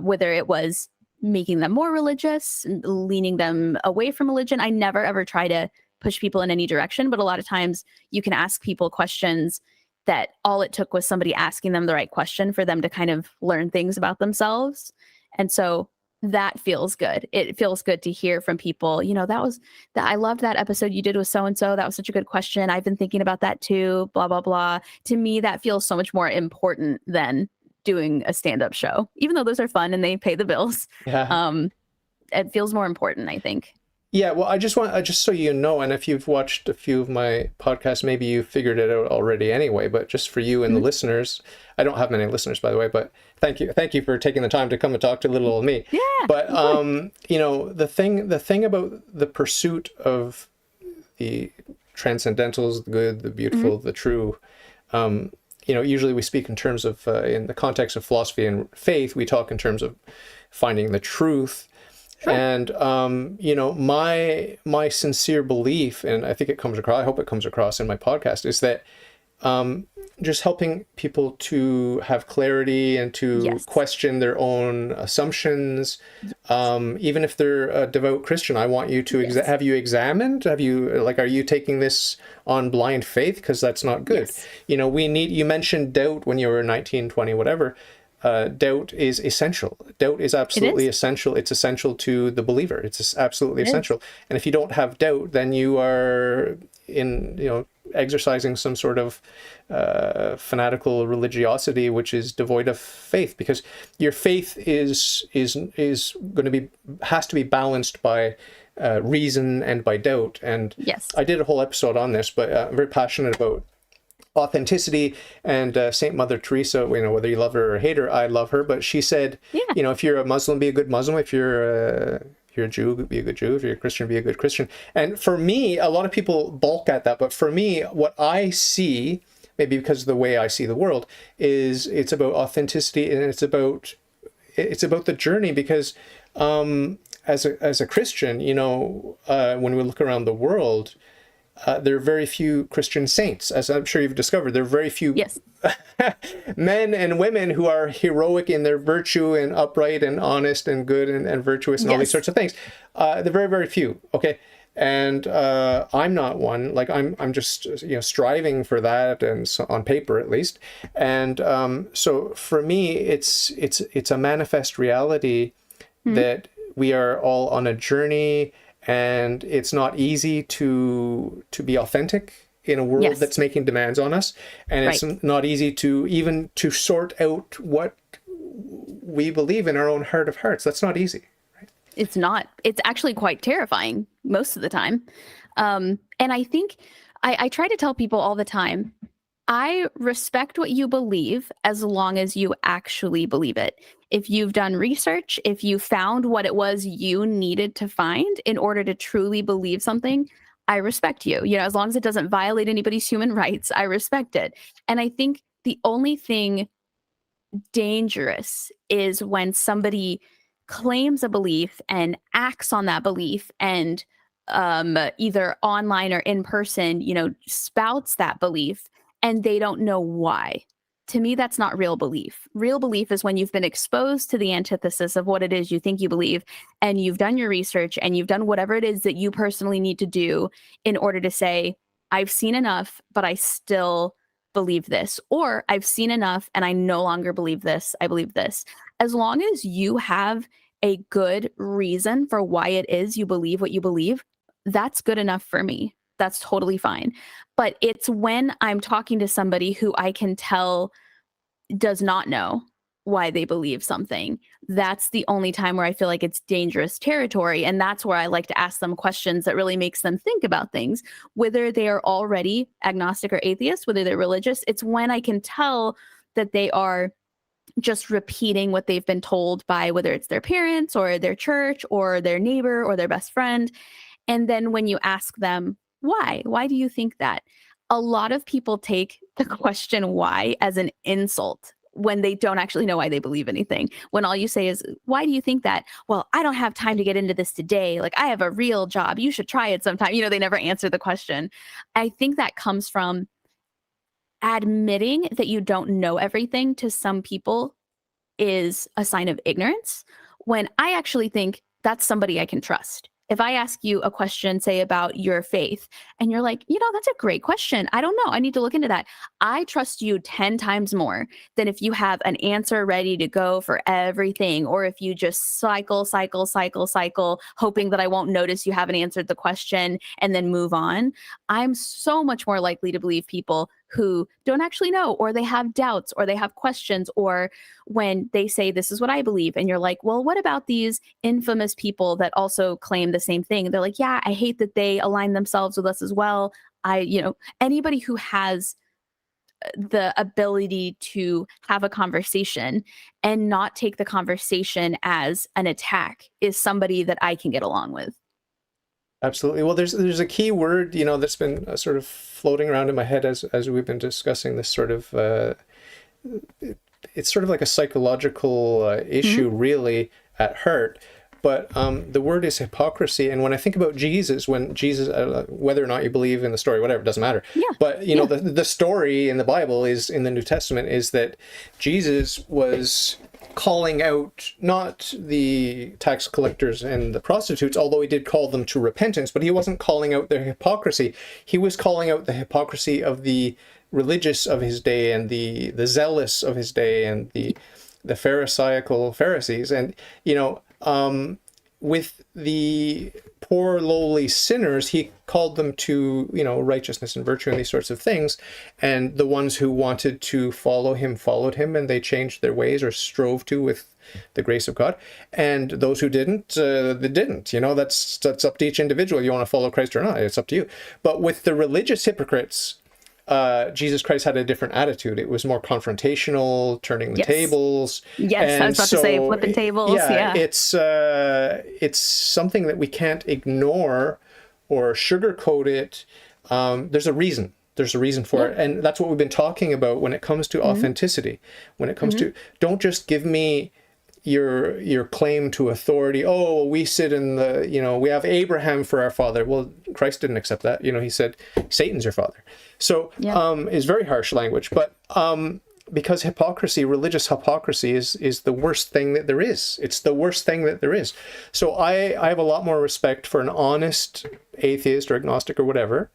whether it was making them more religious, leaning them away from religion. I never ever try to push people in any direction, but a lot of times you can ask people questions that all it took was somebody asking them the right question for them to kind of learn things about themselves. And so that feels good. It feels good to hear from people, I loved that episode you did with so and so. That was such a good question. I've been thinking about that too, blah, blah, blah. To me, that feels so much more important than doing a stand-up show, even though those are fun and they pay the bills. Yeah. It feels more important, I think. Yeah, well, just so you know, and if you've watched a few of my podcasts, maybe you figured it out already anyway, but just for you and the listeners, I don't have many listeners, by the way, but thank you for taking the time to come and talk to little old me. Yeah. But, the thing about the pursuit of the transcendentals, the good, the beautiful, the true, usually we speak in terms of, in the context of philosophy and faith, we talk in terms of finding the truth. Sure. And, my sincere belief, and I think it comes across, I hope it comes across in my podcast, is that just helping people to have clarity and to question their own assumptions, even if they're a devout Christian. I want you to have you examined? Are you taking this on blind faith? Because that's not good. Yes. You mentioned doubt when you were 19, 20, whatever. Doubt is essential. Doubt is absolutely essential. It's essential to the believer. It's absolutely essential. And if you don't have doubt, then you are exercising some sort of fanatical religiosity, which is devoid of faith, because your faith has to be balanced by reason and by doubt. And yes, I did a whole episode on this, but I'm very passionate about authenticity. And Saint Mother Teresa, whether you love her or hate her, I love her, but she said, if you're a Muslim, be a good Muslim. If you're a Jew, be a good Jew. If you're a Christian, be a good Christian. And for me, a lot of people balk at that, but for me, what I see, maybe because of the way I see the world, is it's about authenticity, and it's about the journey. Because as a Christian, when we look around the world, there are very few Christian saints, as I'm sure you've discovered. There are very few Yes. men and women who are heroic in their virtue and upright and honest and good and virtuous and all these Yes. sorts of things. They're very, very few. Okay. And I'm not one. Like I'm just striving for that, and so, on paper at least. And so for me, it's a manifest reality that we are all on a journey, and it's not easy to be authentic in a world Yes. that's making demands on us, and it's not easy to sort out what we believe in our own heart of hearts. That's not easy. It's not. It's actually quite terrifying most of the time. And I think I try to tell people all the time, I respect what you believe as long as you actually believe it. If you've done research, if you found what it was you needed to find in order to truly believe something, I respect you. As long as it doesn't violate anybody's human rights, I respect it. And I think the only thing dangerous is when somebody claims a belief and acts on that belief, and either online or in person, spouts that belief, and they don't know why. To me, that's not real belief. Real belief is when you've been exposed to the antithesis of what it is you think you believe, and you've done your research, and you've done whatever it is that you personally need to do in order to say, I've seen enough, but I still believe this, or I've seen enough and I no longer believe this, I believe this. As long as you have a good reason for why it is you believe what you believe, that's good enough for me. That's totally fine. But it's when I'm talking to somebody who I can tell does not know why they believe something, that's the only time where I feel like it's dangerous territory. And that's where I like to ask them questions that really makes them think about things, whether they are already agnostic or atheist, whether they're religious. It's when I can tell that they are just repeating what they've been told by, whether it's their parents or their church or their neighbor or their best friend. And then when you ask them, why do you think that? A lot of people take the question why as an insult when they don't actually know why they believe anything. When all you say is, why do you think that? Well, I don't have time to get into this today. Like, I have a real job. You should try it sometime. They never answer the question. I think that comes from admitting that you don't know everything to some people is a sign of ignorance, when I actually think that's somebody I can trust. If I ask you a question, say about your faith, and you're like, that's a great question. I don't know. I need to look into that. I trust you 10 times more than if you have an answer ready to go for everything, or if you just cycle, hoping that I won't notice you haven't answered the question and then move on. I'm so much more likely to believe people who don't actually know, or they have doubts, or they have questions, or when they say, this is what I believe, and you're like, well, what about these infamous people that also claim the same thing? They're like, yeah, I hate that they align themselves with us as well. Anybody who has the ability to have a conversation and not take the conversation as an attack is somebody that I can get along with. Absolutely. Well, there's a key word, that's been sort of floating around in my head as we've been discussing this sort of, it's sort of like a psychological issue really at heart. But the word is hypocrisy. And when I think about Jesus, whether or not you believe in the story, whatever, it doesn't matter. Yeah. But, the story in the Bible is, in the New Testament, is that Jesus was calling out not the tax collectors and the prostitutes, although he did call them to repentance, but he wasn't calling out their hypocrisy. He was calling out the hypocrisy of the religious of his day, and the zealous of his day, and the Pharisaical Pharisees. And, with the poor, lowly sinners, he called them to, righteousness and virtue and these sorts of things. And the ones who wanted to follow him followed him, and they changed their ways, or strove to, with the grace of God. And those who didn't, they didn't. That's up to each individual. You want to follow Christ or not, it's up to you. But with the religious hypocrites, Jesus Christ had a different attitude. It was more confrontational, turning the tables. Yes, and I was about to say flipping tables. Yeah. It's something that we can't ignore or sugarcoat it. There's a reason. There's a reason for it. And that's what we've been talking about when it comes to authenticity. When it comes to, don't just give me your claim to authority. Oh, we sit in the, we have Abraham for our father. Well, Christ didn't accept that. He said Satan's your father. So is very harsh language. But because religious hypocrisy is the worst thing that there is. It's the worst thing that there is. So I have a lot more respect for an honest atheist or agnostic or whatever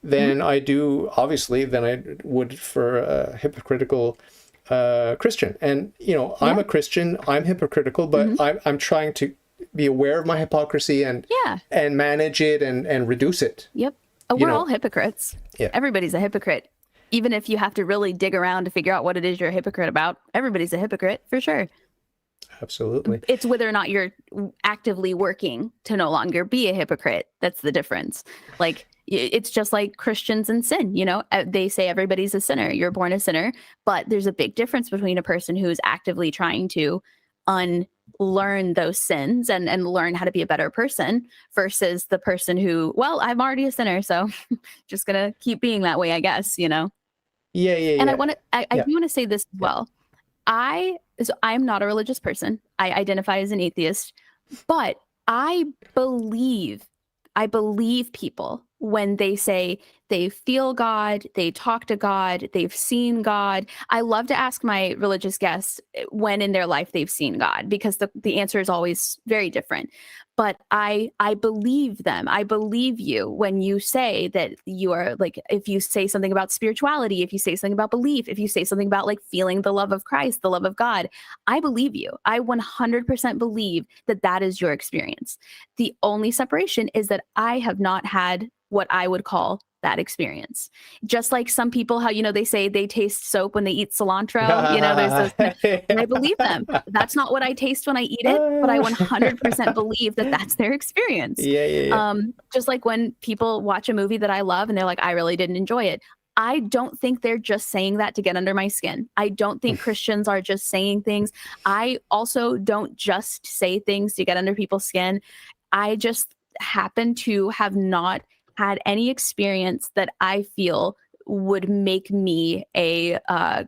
than I do, obviously, than I would for a hypocritical Christian. And, I'm a Christian, I'm hypocritical, but I'm trying to be aware of my hypocrisy and manage it and reduce it. Yep. We're all hypocrites. Yeah. Everybody's a hypocrite. Even if you have to really dig around to figure out what it is you're a hypocrite about, everybody's a hypocrite for sure. Absolutely. It's whether or not you're actively working to no longer be a hypocrite. That's the difference. Like, it's just like Christians and sin, they say everybody's a sinner. You're born a sinner, but there's a big difference between a person who is actively trying to unlearn those sins and learn how to be a better person versus the person who, well, I'm already a sinner, so just going to keep being that way, I guess, Yeah. And I do want to say this as well. I'm not a religious person. I identify as an atheist, but I believe people when they say they feel God, they talk to God, they've seen God. I love to ask my religious guests when in their life they've seen God, because the answer is always very different. But I believe them. I believe you when you say that you are, like, if you say something about spirituality, if you say something about belief, if you say something about like feeling the love of Christ, the love of God, I believe you. I 100% believe that is your experience. The only separation is that I have not had what I would call that experience. Just like some people, how, they say they taste soap when they eat cilantro, there's those, and I believe them. That's not what I taste when I eat it, but I 100% believe that that's their experience. Just like when people watch a movie that I love and they're like, I really didn't enjoy it. I don't think they're just saying that to get under my skin. I don't think Christians are just saying things. I also don't just say things to get under people's skin. I just happen to have not had any experience that I feel would make me a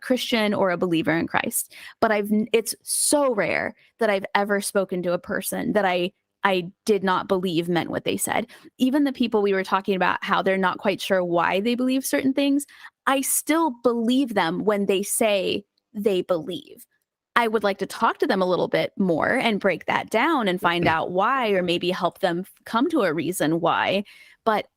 Christian or a believer in Christ. But it's so rare that I've ever spoken to a person that I did not believe meant what they said. Even the people we were talking about, how they're not quite sure why they believe certain things, I still believe them when they say they believe. I would like to talk to them a little bit more and break that down and find out why, or maybe help them come to a reason why. But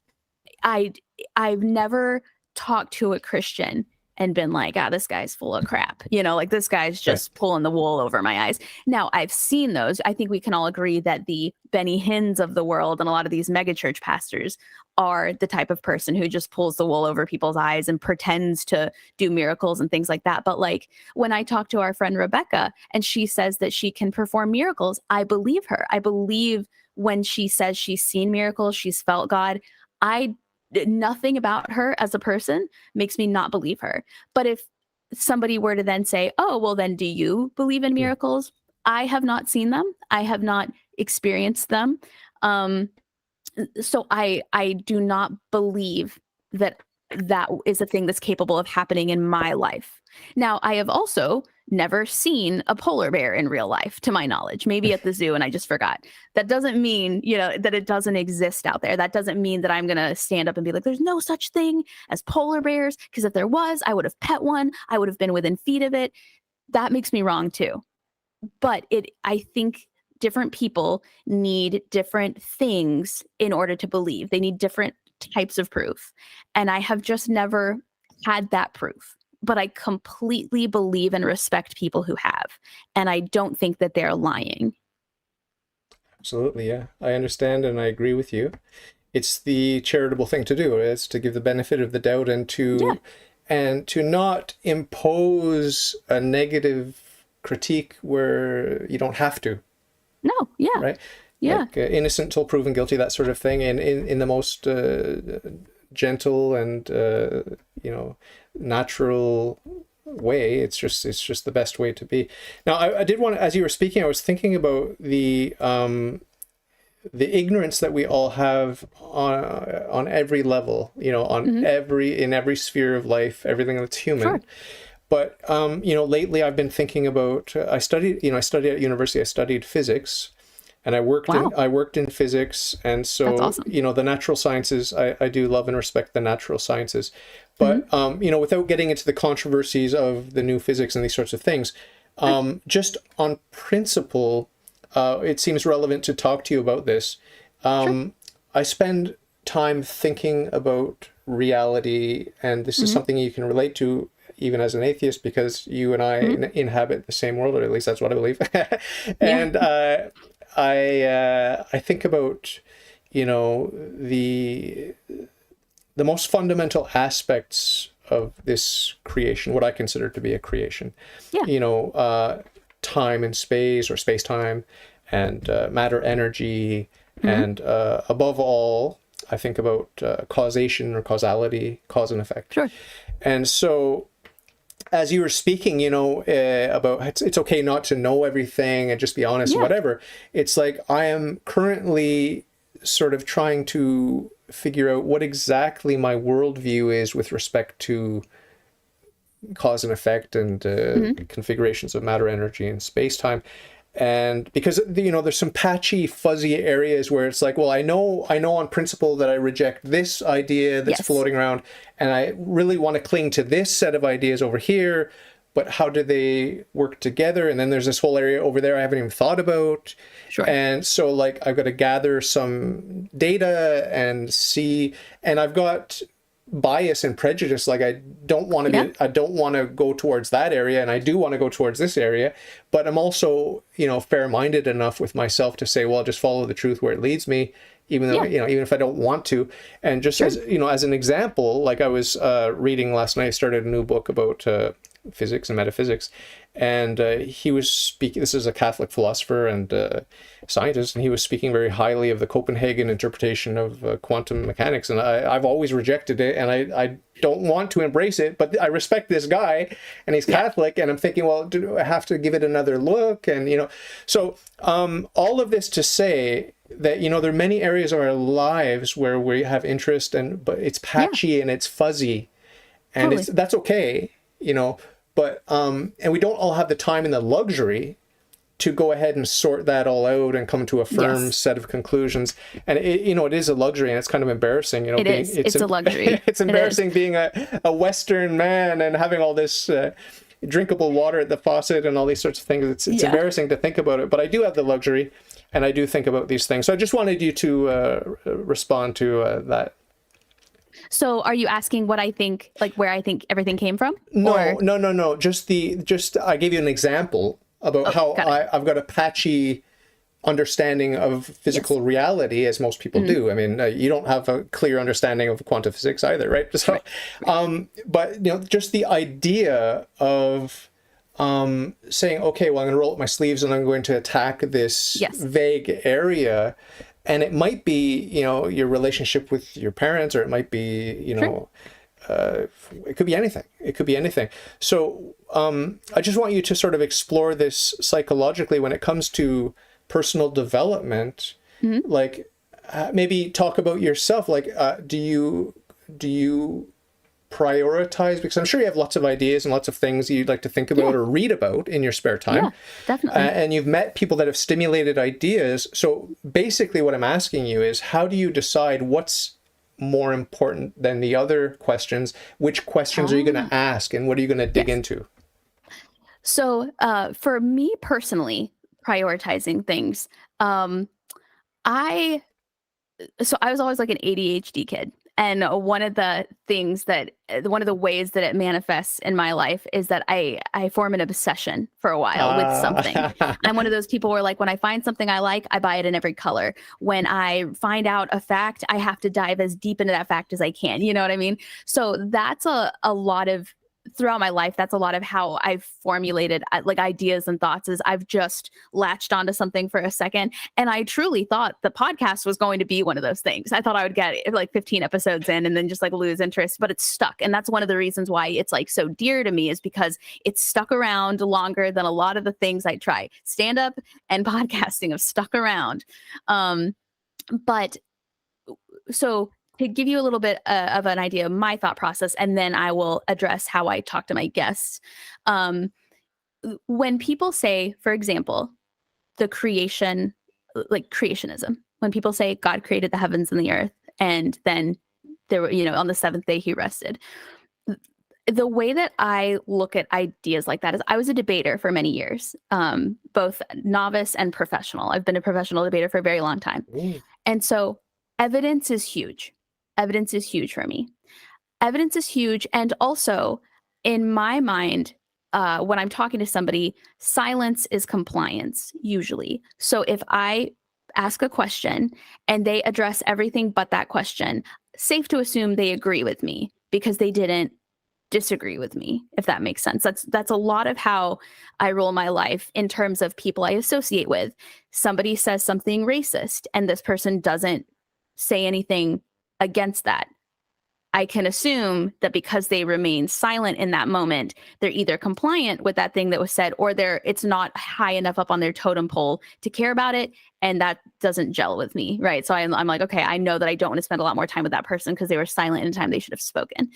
I've never talked to a Christian and been like, this guy's full of crap. Like, this guy's just pulling the wool over my eyes. Now, I've seen those. I think we can all agree that the Benny Hinns of the world and a lot of these megachurch pastors are the type of person who just pulls the wool over people's eyes and pretends to do miracles and things like that. But like, when I talk to our friend Rebecca and she says that she can perform miracles, I believe her. I believe when she says she's seen miracles, she's felt God. Nothing about her as a person makes me not believe her. But if somebody were to then say, oh, well, then do you believe in miracles? I have not seen them. I have not experienced them. So I do not believe that is a thing that's capable of happening in my life. Now, I have also never seen a polar bear in real life, to my knowledge, maybe at the zoo, and I just forgot. That doesn't mean, that it doesn't exist out there. That doesn't mean that I'm going to stand up and be like, there's no such thing as polar bears, because if there was, I would have pet one. I would have been within feet of it. That makes me wrong too. But I think different people need different things in order to believe. They need different types of proof. And I have just never had that proof. But I completely believe and respect people who have. And I don't think that they're lying. Absolutely, yeah. I understand and I agree with you. It's the charitable thing to do. It's to give the benefit of the doubt and to not impose a negative critique where you don't have to. No, yeah. Right? Yeah. Like, innocent till proven guilty, that sort of thing. And in the most gentle and natural way. It's just the best way to be. Now, I did want to, as you were speaking, I was thinking about the ignorance that we all have on every level, in every sphere of life, everything that's human. But lately I've been thinking about. I studied at university. I studied physics, and I worked in physics, and so That's awesome. the natural sciences. I do love and respect the natural sciences, but without getting into the controversies of the new physics and these sorts of things, just on principle, it seems relevant to talk to you about this. I spend time thinking about reality, and this is something you can relate to even as an atheist, because you and I inhabit the same world, or at least that's what I believe. And I think about the most fundamental aspects of this creation, what I consider to be a creation. Time and space, or space-time, and matter, energy, and above all, I think about causation or causality, cause and effect. Sure. And so, as you were speaking, about it's okay not to know everything and just be honest and whatever. It's like I am currently sort of trying to figure out what exactly my worldview is with respect to cause and effect and configurations of matter, energy, and space-time. And because there's some patchy, fuzzy areas where it's like, well, I know on principle that I reject this idea that's floating around, and I really want to cling to this set of ideas over here, but how do they work together? And then there's this whole area over there I haven't even thought about. Sure. And so, like, I've got to gather some data and see, and I've got bias and prejudice. Like, I don't want to go towards that area, and I do want to go towards this area, but I'm also fair-minded enough with myself to say, well, I'll just follow the truth where it leads me, even though even if I don't want to. And just as an example, like I was reading last night, I started a new book about physics and metaphysics, and he was speaking. This is a Catholic philosopher and scientist, and he was speaking very highly of the Copenhagen interpretation of quantum mechanics, and I've always rejected it, and I don't want to embrace it, but I respect this guy, and he's Catholic, and I'm thinking, well, do I have to give it another look? And so all of this to say that there are many areas of our lives where we have interest, but it's patchy and it's fuzzy, and that's okay, but and we don't all have the time and the luxury to go ahead and sort that all out and come to a firm set of conclusions. And it is a luxury, and it's kind of embarrassing. It's a luxury. It's embarrassing being a Western man and having all this drinkable water at the faucet and all these sorts of things. It's embarrassing to think about it, but I do have the luxury, and I do think about these things. So I just wanted you to respond to that. So are you asking what I think, like where I think everything came from? No. Just I gave you an example about how I've got a patchy understanding of physical reality, as most people do. I mean, you don't have a clear understanding of quantum physics either, right? So, but just the idea of saying, okay, well, I'm going to roll up my sleeves and I'm going to attack this vague area. And it might be, your relationship with your parents, or it might be, it could be anything. It could be anything. So I just want you to sort of explore this psychologically when it comes to personal development. Like, maybe talk about yourself. Like, do you prioritize? Because I'm sure you have lots of ideas and lots of things you'd like to think about or read about in your spare time. Yeah, definitely. And you've met people that have stimulated ideas. So basically what I'm asking you is, how do you decide what's more important than the other questions? Which questions are you going to ask, and what are you going to dig into? So for me personally, prioritizing things, I was always like an ADHD kid. And one of the ways that it manifests in my life is that I form an obsession for a while with something. I'm one of those people where, like, when I find something I like, I buy it in every color. When I find out a fact, I have to dive as deep into that fact as I can. You know what I mean? So that's a lot of, throughout my life, that's a lot of how I've formulated like ideas and thoughts, is I've just latched onto something for a second. And I truly thought the podcast was going to be one of those things. I thought I would get like 15 episodes in and then just like lose interest, but it's stuck. And that's one of the reasons why it's like so dear to me, is because it's stuck around longer than a lot of the things I try. Stand up and podcasting have stuck around. But so to give you a little bit of an idea of my thought process, and then I will address how I talk to my guests. When people say, for example, the creation, like creationism, when people say God created the heavens and the earth, and then there were, on the seventh day he rested. The way that I look at ideas like that is I was a debater for many years, both novice and professional. I've been a professional debater for a very long time. And so evidence is huge. Evidence is huge for me. Evidence is huge. And also, in my mind, when I'm talking to somebody, silence is compliance, usually. So if I ask a question and they address everything but that question, safe to assume they agree with me because they didn't disagree with me, if that makes sense. That's a lot of how I roll my life in terms of people I associate with. Somebody says something racist and this person doesn't say anything against that. I can assume that because they remain silent in that moment, they're either compliant with that thing that was said, or it's not high enough up on their totem pole to care about it, and that doesn't gel with me, right? So I'm like, okay, I know that I don't want to spend a lot more time with that person because they were silent in the time they should have spoken.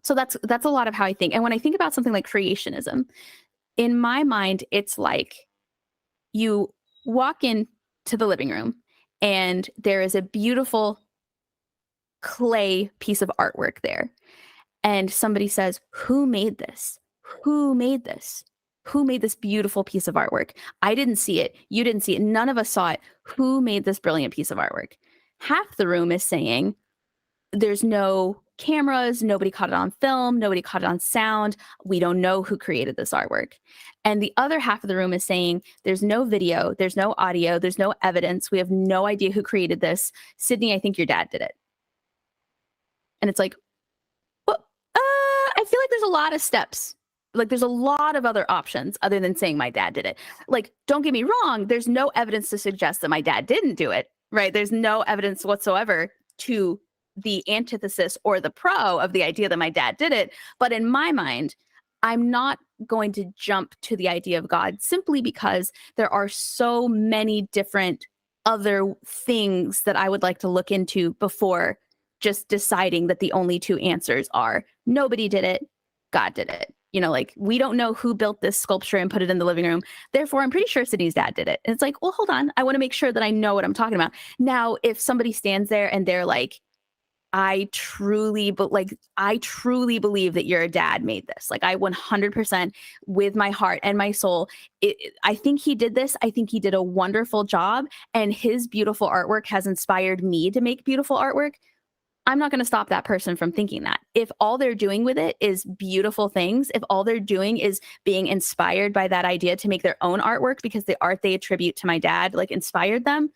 So that's a lot of how I think. And when I think about something like creationism, in my mind, it's like you walk into the living room and there is a beautiful clay piece of artwork there. And somebody says, who made this? Who made this? Who made this beautiful piece of artwork? I didn't see it. You didn't see it. None of us saw it. Who made this brilliant piece of artwork? Half the room is saying, there's no cameras, nobody caught it on film, nobody caught it on sound. We don't know who created this artwork. And the other half of the room is saying, there's no video, there's no audio, there's no evidence. We have no idea who created this. Sydney, I think your dad did it. And it's like, well, I feel like there's a lot of steps. Like there's a lot of other options other than saying my dad did it. Like, don't get me wrong, there's no evidence to suggest that my dad didn't do it, right? There's no evidence whatsoever to the antithesis or the pro of the idea that my dad did it. But in my mind, I'm not going to jump to the idea of God simply because there are so many different other things that I would like to look into before just deciding that the only two answers are nobody did it, God did it. Like we don't know who built this sculpture and put it in the living room. Therefore, I'm pretty sure Sydney's dad did it. And it's like, well, hold on. I want to make sure that I know what I'm talking about. Now, if somebody stands there and they're like, I truly believe that your dad made this. Like I 100% with my heart and my soul. I think he did this. I think he did a wonderful job. And his beautiful artwork has inspired me to make beautiful artwork. I'm not going to stop that person from thinking that. If all they're doing with it is beautiful things, if all they're doing is being inspired by that idea to make their own artwork because the art they attribute to my dad like inspired them,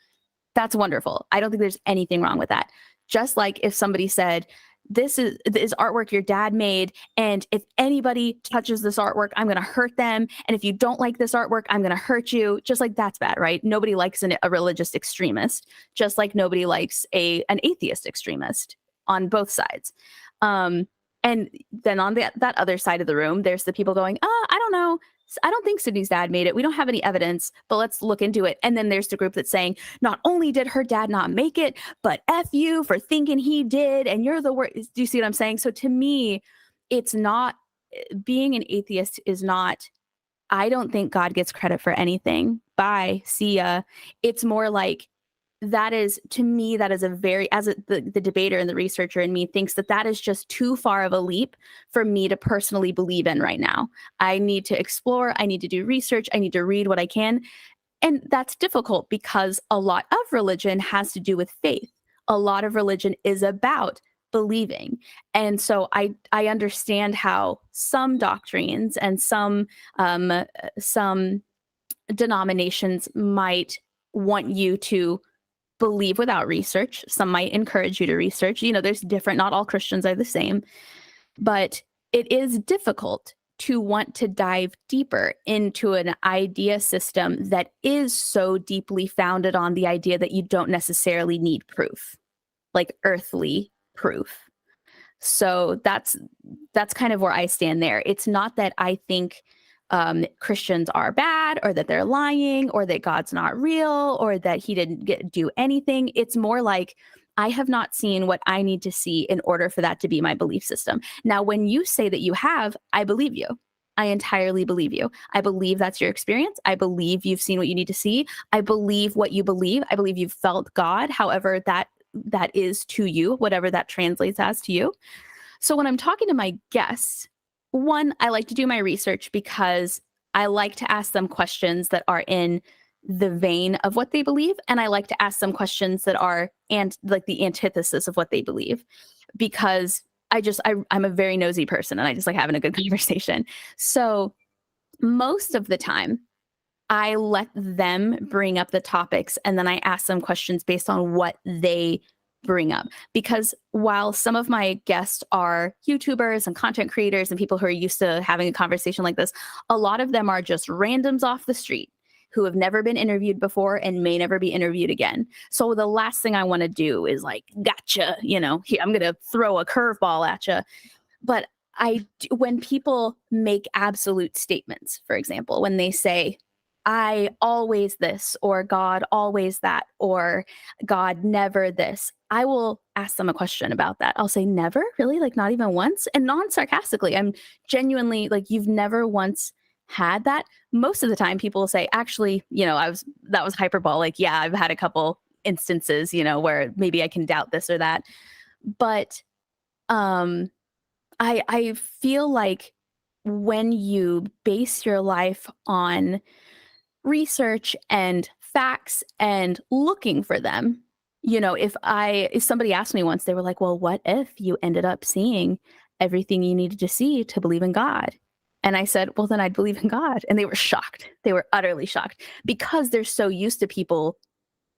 that's wonderful. I don't think there's anything wrong with that. Just like if somebody said, this is artwork your dad made, and if anybody touches this artwork, I'm going to hurt them. And if you don't like this artwork, I'm going to hurt you. Just like that's bad, right? Nobody likes a religious extremist, just like nobody likes an atheist extremist on both sides. And then on that other side of the room, there's the people going, I don't know. I don't think Sydney's dad made it. We don't have any evidence, but let's look into it. And then there's the group that's saying, not only did her dad not make it, but F you for thinking he did. And you're the worst. Do you see what I'm saying? So to me, it's not, being an atheist is not, I don't think God gets credit for anything. Bye. See ya. It's more like, that is, to me, that is a very, the debater and the researcher in me thinks that is just too far of a leap for me to personally believe in right now. I need to explore. I need to do research. I need to read what I can. And that's difficult because a lot of religion has to do with faith. A lot of religion is about believing. And so I understand how some doctrines and some denominations might want you to believe without research. Some might encourage you to research. There's different, not all Christians are the same, but it is difficult to want to dive deeper into an idea system that is so deeply founded on the idea that you don't necessarily need proof, like earthly proof. So that's kind of where I stand there. It's not that I think Christians are bad or that they're lying or that God's not real or that he didn't do anything. It's more like I have not seen what I need to see in order for that to be my belief system. Now, when you say that you have, I believe you. I entirely believe you. I believe that's your experience. I believe you've seen what you need to see. I believe what you believe. I believe you've felt God, however that is to you, whatever that translates as to you. So when I'm talking to my guests, one, I like to do my research because I like to ask them questions that are in the vein of what they believe. And I like to ask them questions that are like the antithesis of what they believe, because I'm a very nosy person and I just like having a good conversation. So most of the time, I let them bring up the topics and then I ask them questions based on what they bring up. Because while some of my guests are YouTubers and content creators and people who are used to having a conversation like this, a lot of them are just randoms off the street who have never been interviewed before and may never be interviewed again. So the last thing I want to do is like, gotcha, I'm going to throw a curveball at you. But when people make absolute statements, for example, when they say, I always this, or God always that, or God never this, I will ask them a question about that. I'll say, never? Really? Like not even once? And non-sarcastically, I'm genuinely like, you've never once had that? Most of the time people will say, actually, that was hyperbolic. Yeah, I've had a couple instances, where maybe I can doubt this or that. But I feel like when you base your life on research and facts and looking for them, if somebody asked me once, they were like, well, what if you ended up seeing everything you needed to see to believe in God? And I said, well, then I'd believe in God. And they were shocked. They were utterly shocked because they're so used to people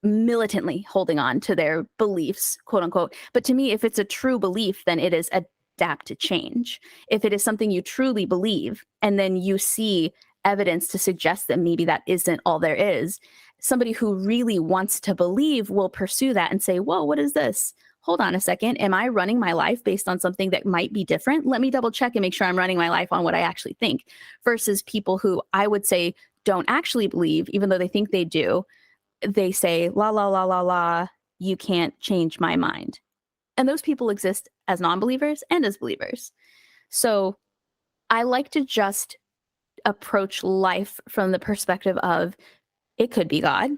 militantly holding on to their beliefs, quote unquote. But to me, if it's a true belief, then it is adapt to change. If it is something you truly believe, and then you see evidence to suggest that maybe that isn't all there is, somebody who really wants to believe will pursue that and say, whoa, what is this? Hold on a second. Am I running my life based on something that might be different? Let me double check and make sure I'm running my life on what I actually think, versus people who I would say don't actually believe, even though they think they do. They say, la, la, la, la, la, you can't change my mind. And those people exist as non-believers and as believers. So I like to just approach life from the perspective of, it could be God.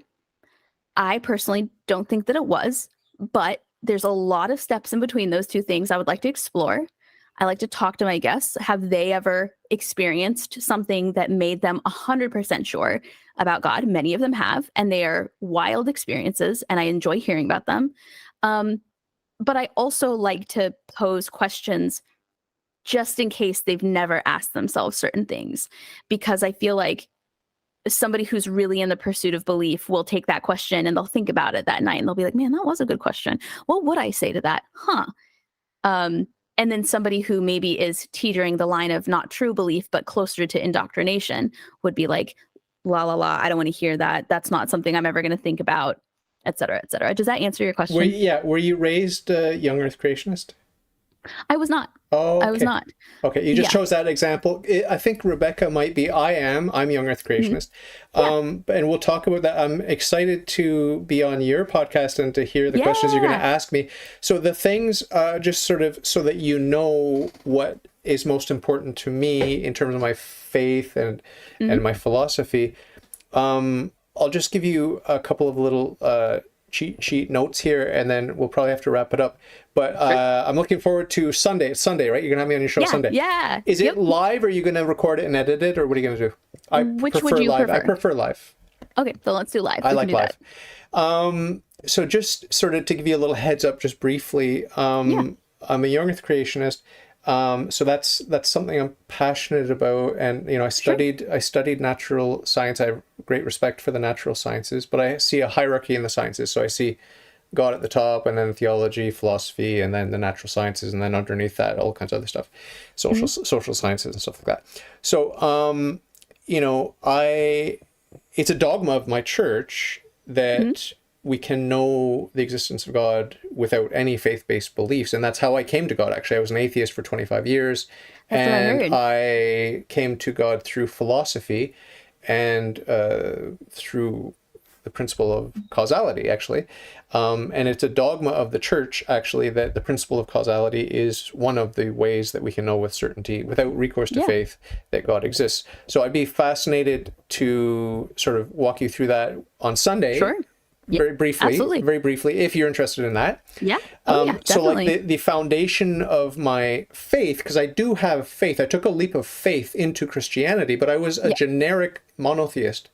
I personally don't think that it was, but there's a lot of steps in between those two things I would like to explore. I like to talk to my guests. Have they ever experienced something that made them 100% sure about God? Many of them have, and they are wild experiences, and I enjoy hearing about them. But I also like to pose questions just in case they've never asked themselves certain things, because I feel like somebody who's really in the pursuit of belief will take that question and they'll think about it that night and they'll be like, man, that was a good question. What would I say to that? And then somebody who maybe is teetering the line of not true belief, but closer to indoctrination would be like, la, la, la, I don't want to hear that. That's not something I'm ever going to think about, et cetera, et cetera. Does that answer your question? Were you raised young Earth creationist? I was not. Oh, okay. I was not. Okay, you just chose that example. I think Rebecca might be. I'm young Earth creationist. And we'll talk about that. I'm excited to be on your podcast and to hear the questions you're going to ask me. So the things, just sort of so that you know what is most important to me in terms of my faith and my philosophy. I'll just give you a couple of little cheat sheet notes here, and then we'll probably have to wrap it up. But I'm looking forward to Sunday. It's Sunday, right? You're going to have me on your show Sunday. Yeah. Is it live, or are you going to record it and edit it, or what are you going to do? Which would you live. prefer? I prefer live. Okay, so let's do live. I like live. So just sort of to give you a little heads up, just briefly, I'm a young Earth creationist. So that's something I'm passionate about, and I studied natural science. I have great respect for the natural sciences, but I see a hierarchy in the sciences. So I see God at the top, and then theology, philosophy, and then the natural sciences, and then underneath that all kinds of other stuff, social sciences and stuff like that. So it's a dogma of my church that we can know the existence of God without any faith-based beliefs. And that's how I came to God. Actually, I was an atheist for 25 years. That's what I heard. I came to God through philosophy and through the principle of causality, actually. And it's a dogma of the church, actually, that the principle of causality is one of the ways that we can know with certainty, without recourse to faith, that God exists. So I'd be fascinated to sort of walk you through that on Sunday. Sure. Very briefly, if you're interested in that. Yeah. So Definitely. like the foundation of my faith, because I do have faith, I took a leap of faith into Christianity, but I was a generic monotheist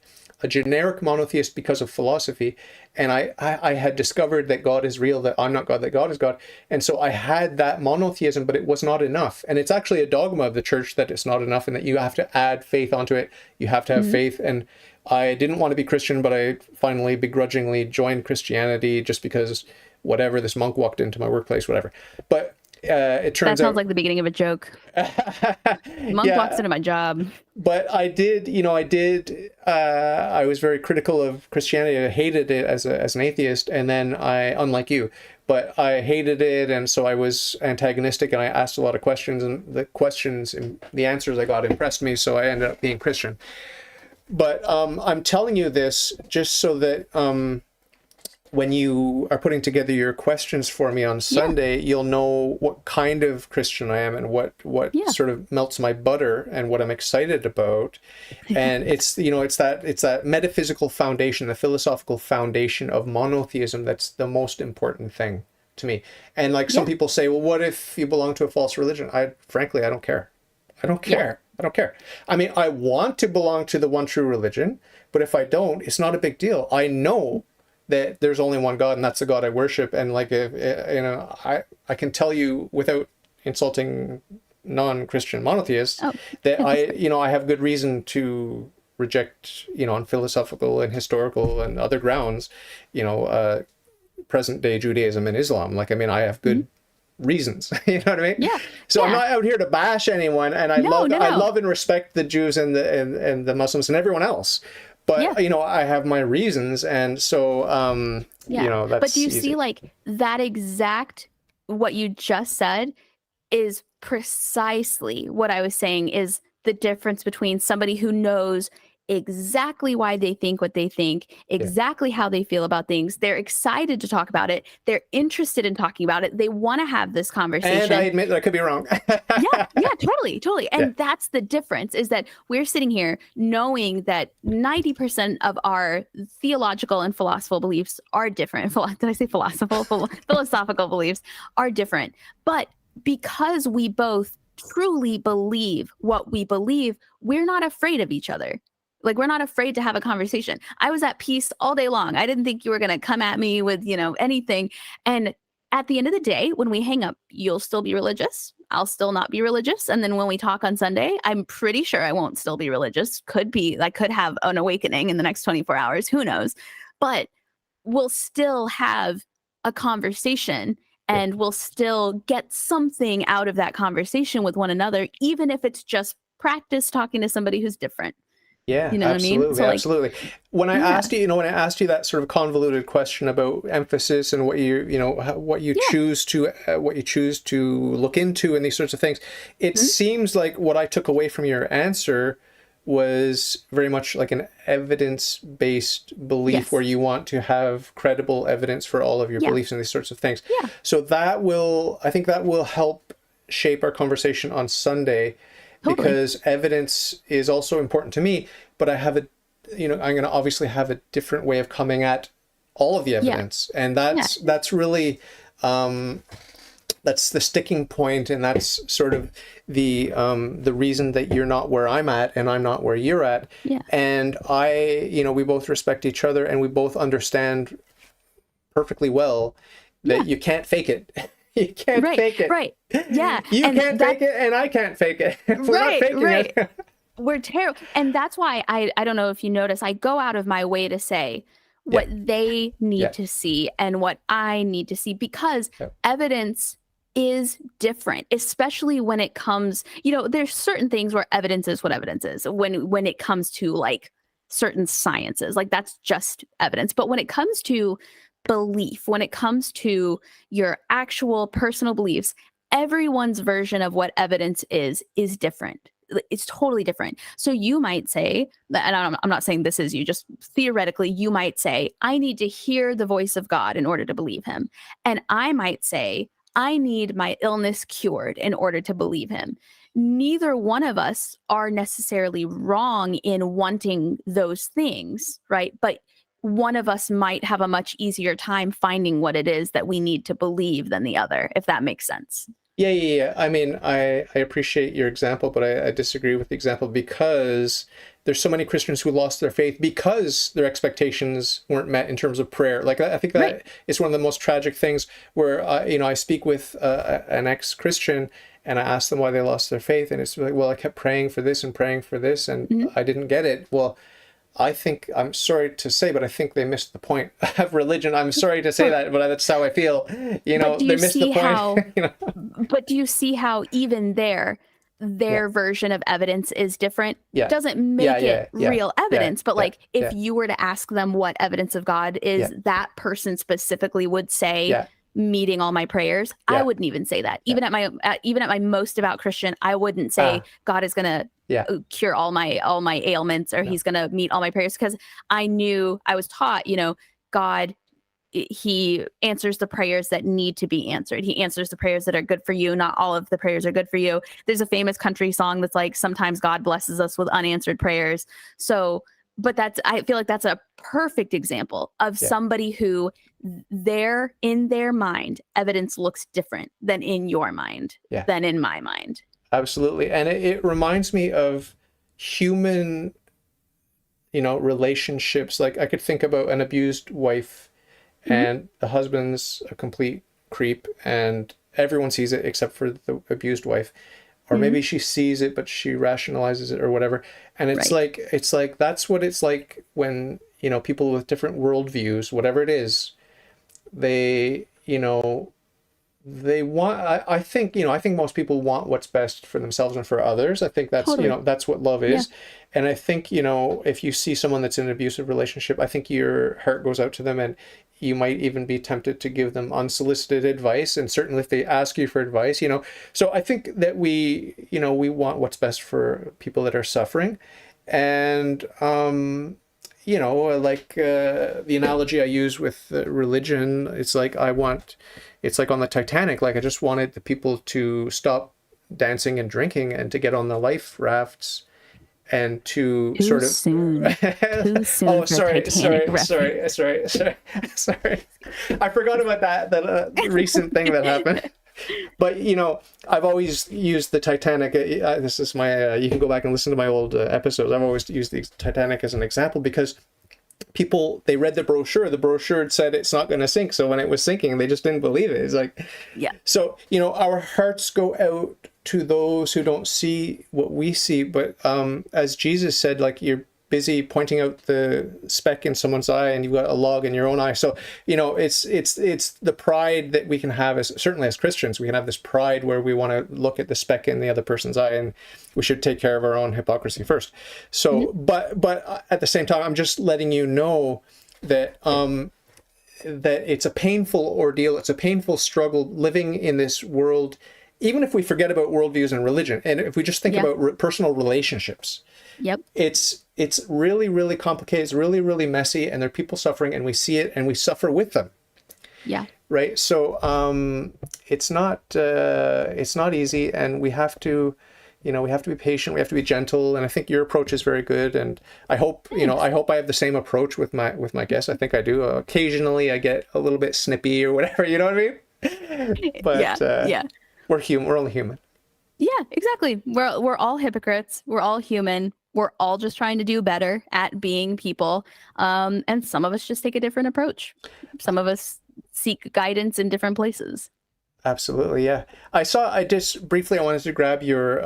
because of philosophy. And I had discovered that God is real, that I'm not God, that God is God. And so I had that monotheism, but it was not enough. And it's actually a dogma of the church that it's not enough and that you have to add faith onto it. You have to have faith. And I didn't want to be Christian, but I finally begrudgingly joined Christianity just because whatever, this monk walked into my workplace, whatever. But it turns out... That sounds like the beginning of a joke. Monk walks into my job. But I did, I was very critical of Christianity. I hated it as an atheist. And then unlike you, but I hated it. And so I was antagonistic and I asked a lot of questions, and the answers I got impressed me. So I ended up being Christian. But I'm telling you this just so that when you are putting together your questions for me on Sunday, you'll know what kind of Christian I am and what sort of melts my butter and what I'm excited about. And it's that metaphysical foundation, the philosophical foundation of monotheism that's the most important thing to me. And like some people say, well, what if you belong to a false religion? Frankly, I don't care. I don't care. I don't care. I mean, I want to belong to the one true religion, but if I don't, it's not a big deal. I know that there's only one God, and that's the God I worship. And like, I can tell you without insulting non-Christian monotheists that I have good reason to reject, on philosophical and historical and other grounds, present day Judaism and Islam. Like, I mean, I have good reasons, you know what I mean? Yeah. So I'm not out here to bash anyone, and I love and respect the Jews and the Muslims and everyone else. But I have my reasons, and so that's. But do you easy. see, like, that exact what you just said is precisely what I was saying is the difference between somebody who knows exactly why they think what they think, exactly how they feel about things. They're excited to talk about it. They're interested in talking about it. They want to have this conversation. And I admit that I could be wrong. Totally. And that's the difference, is that we're sitting here knowing that 90% of our theological and philosophical beliefs are different. Did I say philosophical? Philosophical beliefs are different. But because we both truly believe what we believe, we're not afraid of each other. Like, we're not afraid to have a conversation. I was at peace all day long. I didn't think you were going to come at me with, anything. And at the end of the day, when we hang up, you'll still be religious. I'll still not be religious. And then when we talk on Sunday, I'm pretty sure I won't still be religious. Could be, I could have an awakening in the next 24 hours. Who knows? But we'll still have a conversation, and we'll still get something out of that conversation with one another, even if it's just practice talking to somebody who's different. Yeah, you know absolutely, what I mean? So, absolutely. When I asked you, when I asked you that sort of convoluted question about emphasis and what you choose to look into and these sorts of things, it seems like what I took away from your answer was very much like an evidence-based belief where you want to have credible evidence for all of your beliefs and these sorts of things. Yeah. So I think that will help shape our conversation on Sunday. Totally. Because evidence is also important to me, but I have I'm going to obviously have a different way of coming at all of the evidence. Yeah. And that's really, that's the sticking point. And that's sort of the reason that you're not where I'm at and I'm not where you're at. Yeah. And we both respect each other, and we both understand perfectly well that you can't fake it. You can't fake it. Right. Yeah. You can't fake it, and I can't fake it. We're not faking it. We're terrible. And that's why I don't know if you notice, I go out of my way to say what they need to see and what I need to see, because evidence is different, especially when it comes, there's certain things where evidence is what evidence is. When it comes to like certain sciences, like that's just evidence. But when it comes to belief, when it comes to your actual personal beliefs, everyone's version of what evidence is different. it's totally different. So you might say, and I'm not saying this is you, just theoretically, you might say, I need to hear the voice of God in order to believe him. And I might say, I need my illness cured in order to believe him. Neither one of us are necessarily wrong in wanting those things, right? But one of us might have a much easier time finding what it is that we need to believe than the other, if that makes sense. Yeah. I mean, I appreciate your example, but I disagree with the example because there's so many Christians who lost their faith because their expectations weren't met in terms of prayer. Like, I think that is one of the most tragic things where, I speak with an ex-Christian and I ask them why they lost their faith. And it's like, well, I kept praying for this and I didn't get it. Well, I think, I'm sorry to say, but I think they missed the point of religion. I'm sorry to say that, but that's how I feel. They missed the point. But do you see how even their version of evidence is different? Yeah. Doesn't make it real evidence. But like, if you were to ask them what evidence of God is, that person specifically would say, meeting all my prayers. I wouldn't even say that. Even at my most devout Christian, I wouldn't say God is gonna cure all my ailments, or he's gonna meet all my prayers, because I was taught, God, he answers the prayers that need to be answered. He answers the prayers that are good for you. Not all of the prayers are good for you. There's a famous country song that's like, sometimes God blesses us with unanswered prayers. So, but I feel like that's a perfect example of somebody who in their mind, evidence looks different than in your mind, than in my mind. Absolutely. And it reminds me of human, relationships. Like, I could think about an abused wife and the husband's a complete creep and everyone sees it except for the abused wife. Or maybe she sees it, but she rationalizes it or whatever. And it's like, that's what it's like when, people with different worldviews, whatever it is, they want, I think most people want what's best for themselves and for others. I think that's, that's what love is. And I think, if you see someone that's in an abusive relationship, I think your heart goes out to them, and you might even be tempted to give them unsolicited advice. And certainly if they ask you for advice, so I think that we want what's best for people that are suffering. And, like the analogy I use with religion, it's like on the Titanic, like I just wanted the people to stop dancing and drinking and to get on the life rafts and to Too sort of soon. Too soon. Oh, sorry. I forgot about that recent thing that happened. But I've always used the Titanic. This is my. You can go back and listen to my old episodes. I've always used the Titanic as an example because people, they read the brochure. The brochure said it's not going to sink. So when it was sinking, they just didn't believe it. It's like, So our hearts go out to those who don't see what we see. But as Jesus said, like, you're busy pointing out the speck in someone's eye and you've got a log in your own eye. So it's the pride that we can have, certainly as Christians, we can have this pride where we want to look at the speck in the other person's eye, and we should take care of our own hypocrisy first. So but at the same time, I'm just letting you know that that it's a painful ordeal, it's a painful struggle living in this world, even if we forget about worldviews and religion, and if we just think about personal relationships. It's really, really complicated. It's really, really messy, and there are people suffering, and we see it, and we suffer with them. Right. So it's not easy, and we have to, we have to be patient. We have to be gentle, and I think your approach is very good. And I hope, I hope I have the same approach with my guests. I think I do. Occasionally, I get a little bit snippy or whatever. You know what I mean? But we're human. We're only human. Yeah, exactly. We're all hypocrites. We're all human. We're all just trying to do better at being people. And some of us just take a different approach. Some of us seek guidance in different places. Absolutely, yeah. I just briefly, I wanted to grab your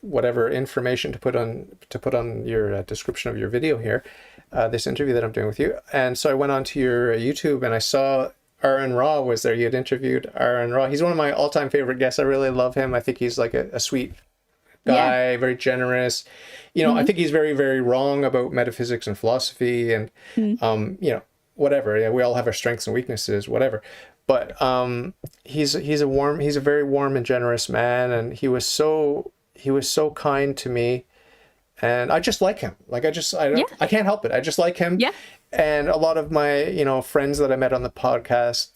whatever information to put on your description of your video here, this interview that I'm doing with you. And so I went onto your YouTube and I saw Aaron Ra was there. You had interviewed Aaron Ra. He's one of my all-time favorite guests. I really love him. I think he's like a sweet guy, very generous. I think he's very, very wrong about metaphysics and philosophy and, whatever. Yeah, we all have our strengths and weaknesses, whatever. But he's a very warm and generous man. And he was so he was so kind to me, and I just like him. Like I can't help it. I just like him. Yeah. And a lot of my, friends that I met on the podcast,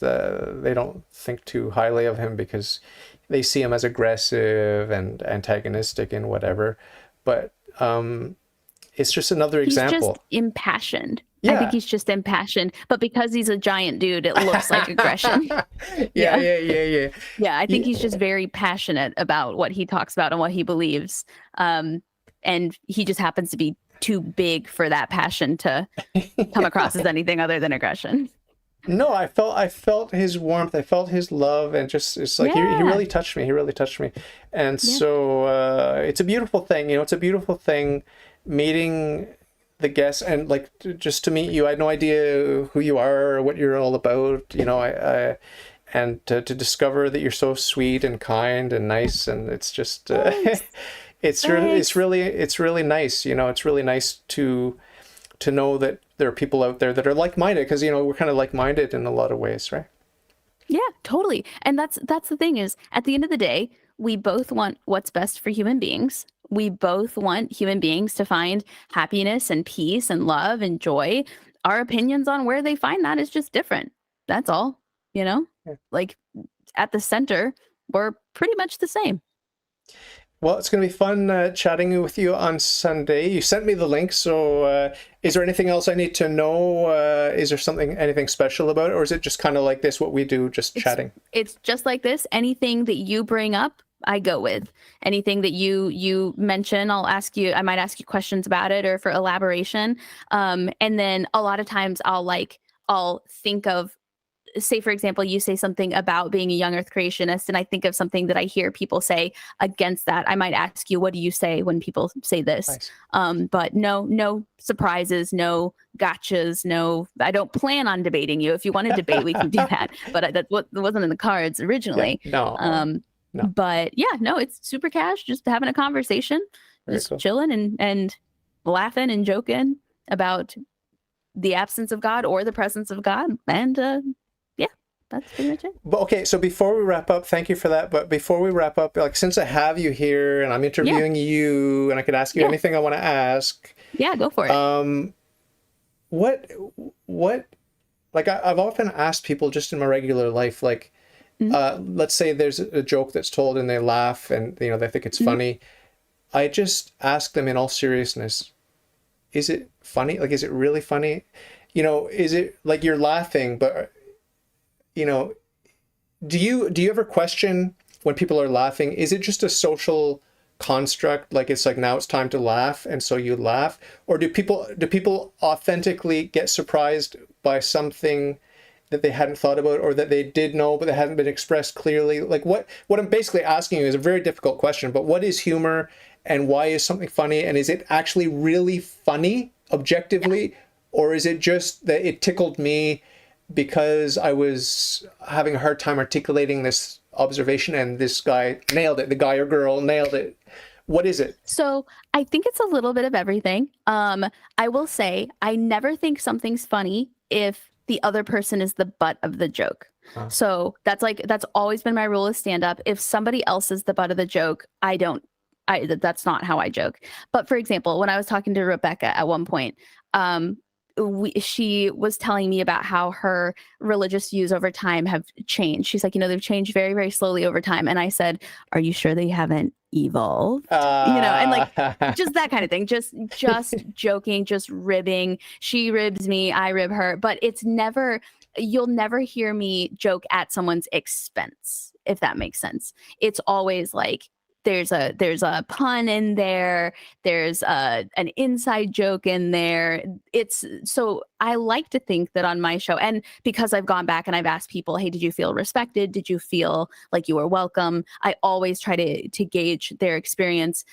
they don't think too highly of him because they see him as aggressive and antagonistic and whatever. But it's just another example. He's just impassioned. Yeah. I think he's just impassioned, but because he's a giant dude, it looks like aggression. Yeah. Yeah, I think he's just very passionate about what he talks about and what he believes. And he just happens to be too big for that passion to come across as anything other than aggression. No, I felt his warmth. I felt his love, and just it's like he really touched me. He really touched me, and so it's a beautiful thing. It's a beautiful thing meeting the guests, and like just to meet you. I had no idea who you are or what you're all about. And to discover that you're so sweet and kind and nice, and it's just it's really nice. It's really nice to know that there are people out there that are like-minded, because we're kind of like-minded in a lot of ways, right? Yeah, totally. And that's the thing is, at the end of the day, we both want what's best for human beings. We both want human beings to find happiness and peace and love and joy. Our opinions on where they find that is just different. That's all, Yeah. Like at the center, we're pretty much the same. Well, it's going to be fun chatting with you on Sunday. You sent me the link, so is there anything else I need to know? Is there anything special about it, or is it just kind of like this, what we do, just chatting? It's just like this. Anything that you bring up, I go with. Anything that you mention, I'll ask you. I might ask you questions about it or for elaboration. And then a lot of times I'll think of, say, for example, you say something about being a young earth creationist, and I think of something that I hear people say against that. I might ask you, what do you say when people say this? Nice. But no surprises, no gotchas, no, I don't plan on debating you. If you want to debate, we can do that. But that wasn't in the cards originally. Yeah, no. But yeah, no, it's super cash, just having a conversation, just chilling and laughing and joking about the absence of God or the presence of God. And that's pretty much it. But okay, so before we wrap up, thank you for that. But before we wrap up, like, since I have you here and I'm interviewing you, and I could ask you anything I want to ask. Yeah, go for it. What like I've often asked people just in my regular life, like, let's say there's a joke that's told and they laugh and they think it's funny. I just ask them in all seriousness, is it funny? Like, is it really funny? Is it like you're laughing, but do you ever question when people are laughing, is it just a social construct? Like, it's like, now it's time to laugh, and so you laugh? Or do people authentically get surprised by something that they hadn't thought about, or that they did know, but that hadn't been expressed clearly? Like, what I'm basically asking you is a very difficult question, but what is humor, and why is something funny? And is it actually really funny objectively? Or is it just that it tickled me because I was having a hard time articulating this observation and this guy nailed it, the guy or girl nailed it? What is it? So I think it's a little bit of everything. I will say, I never think something's funny if the other person is the butt of the joke. So that's always been my rule of stand-up. If somebody else is the butt of the joke, that's not how I joke. But for example, when I was talking to Rebecca at one point, she was telling me about how her religious views over time have changed. She's like, they've changed very, very slowly over time. And I said, are you sure they haven't evolved? And like, just that kind of thing, just joking, just ribbing. She ribs me, I rib her, but you'll never hear me joke at someone's expense, if that makes sense. It's always like, there's a pun in there. There's an inside joke in there. So I like to think that on my show, and because I've gone back and I've asked people, hey, did you feel respected? Did you feel like you were welcome? I always try to gauge their experience.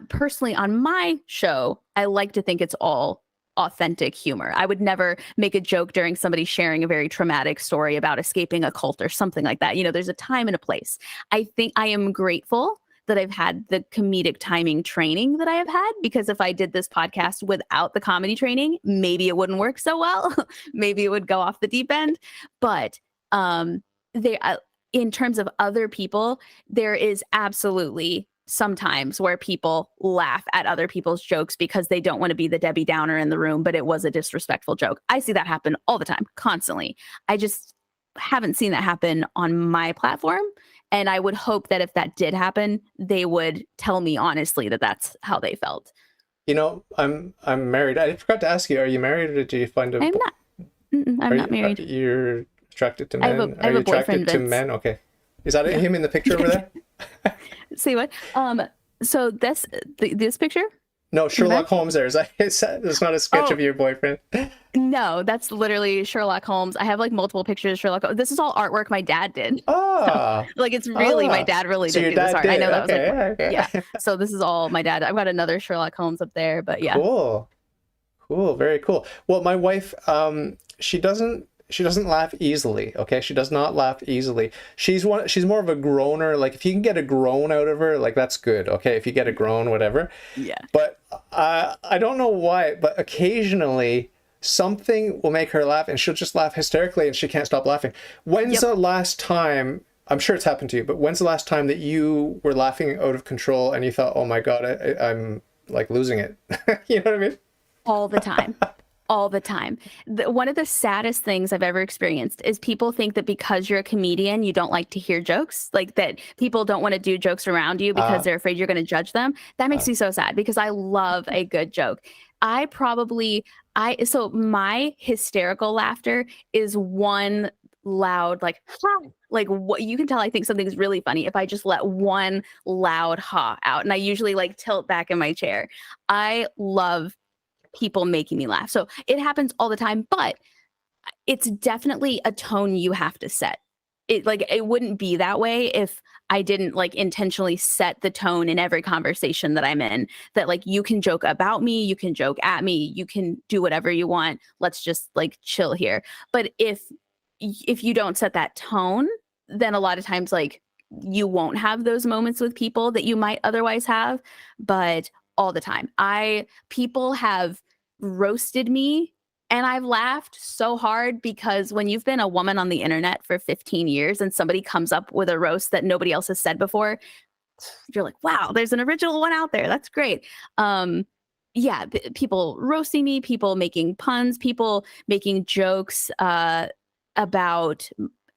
Personally, on my show, I like to think it's all authentic humor. I would never make a joke during somebody sharing a very traumatic story about escaping a cult or something like that. There's a time and a place. I think I am grateful that I've had the comedic timing training that I have had, because if I did this podcast without the comedy training, maybe it wouldn't work so well. Maybe it would go off the deep end. But in terms of other people, there is absolutely sometimes where people laugh at other people's jokes because they don't want to be the Debbie Downer in the room, but it was a disrespectful joke. I see that happen all the time, constantly. I just haven't seen that happen on my platform. And I would hope that if that did happen, they would tell me honestly that that's how they felt. You know, I'm married. I forgot to ask you, are you married, or did you find a... I'm not. I'm not married. You're attracted to men? I have a boyfriend, attracted to Vince. Men? Okay. Is that him in the picture over there? See what? So this picture? No, Sherlock Holmes there. It's not a sketch of your boyfriend. No, that's literally Sherlock Holmes. I have like multiple pictures of Sherlock Holmes. This is all artwork my dad did. Ah. So, like it's really my dad really So did your do dad this art. did. I know that Okay, was like okay. yeah. So this is all my dad. I've got another Sherlock Holmes up there, but yeah. Cool, very cool. Well, my wife, she doesn't laugh easily. Okay, she does not laugh easily. She's more of a groaner. Like if you can get a groan out of her, like that's good. Okay, if you get a groan, whatever. Yeah. But I don't know why, but occasionally something will make her laugh, and she'll just laugh hysterically, and she can't stop laughing. When's the last time? I'm sure it's happened to you, but when's the last time that you were laughing out of control and you thought, "Oh my God, I'm like losing it"? You know what I mean? All the time. All the time. One of the saddest things I've ever experienced is people think that because you're a comedian, you don't like to hear jokes, like that people don't want to do jokes around you because they're afraid you're going to judge them. That makes me so sad because I love a good joke. So my hysterical laughter is one loud, like, ha! Like what you can tell, I think something's really funny if I just let one loud ha out. And I usually like tilt back in my chair. I love people making me laugh. So it happens all the time, but it's definitely a tone you have to set. It wouldn't be that way if I didn't like intentionally set the tone in every conversation that I'm in, that like you can joke about me, you can joke at me, you can do whatever you want. Let's just like chill here. But if you don't set that tone, then a lot of times like you won't have those moments with people that you might otherwise have. But all the time, people have roasted me and I've laughed so hard, because when you've been a woman on the internet for 15 years and somebody comes up with a roast that nobody else has said before, you're like, wow, there's an original one out there. That's great. People roasting me, people making puns, people making jokes about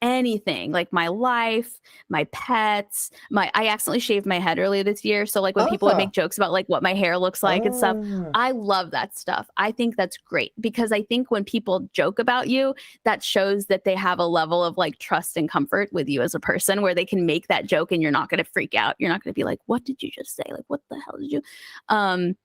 anything, like my life, my pets, I accidentally shaved my head earlier this year. So like when people would make jokes about like what my hair looks like and stuff, I love that stuff. I think that's great, because I think when people joke about you, that shows that they have a level of like trust and comfort with you as a person, where they can make that joke and you're not going to freak out. You're not going to be like, what did you just say? Like, what the hell did you? And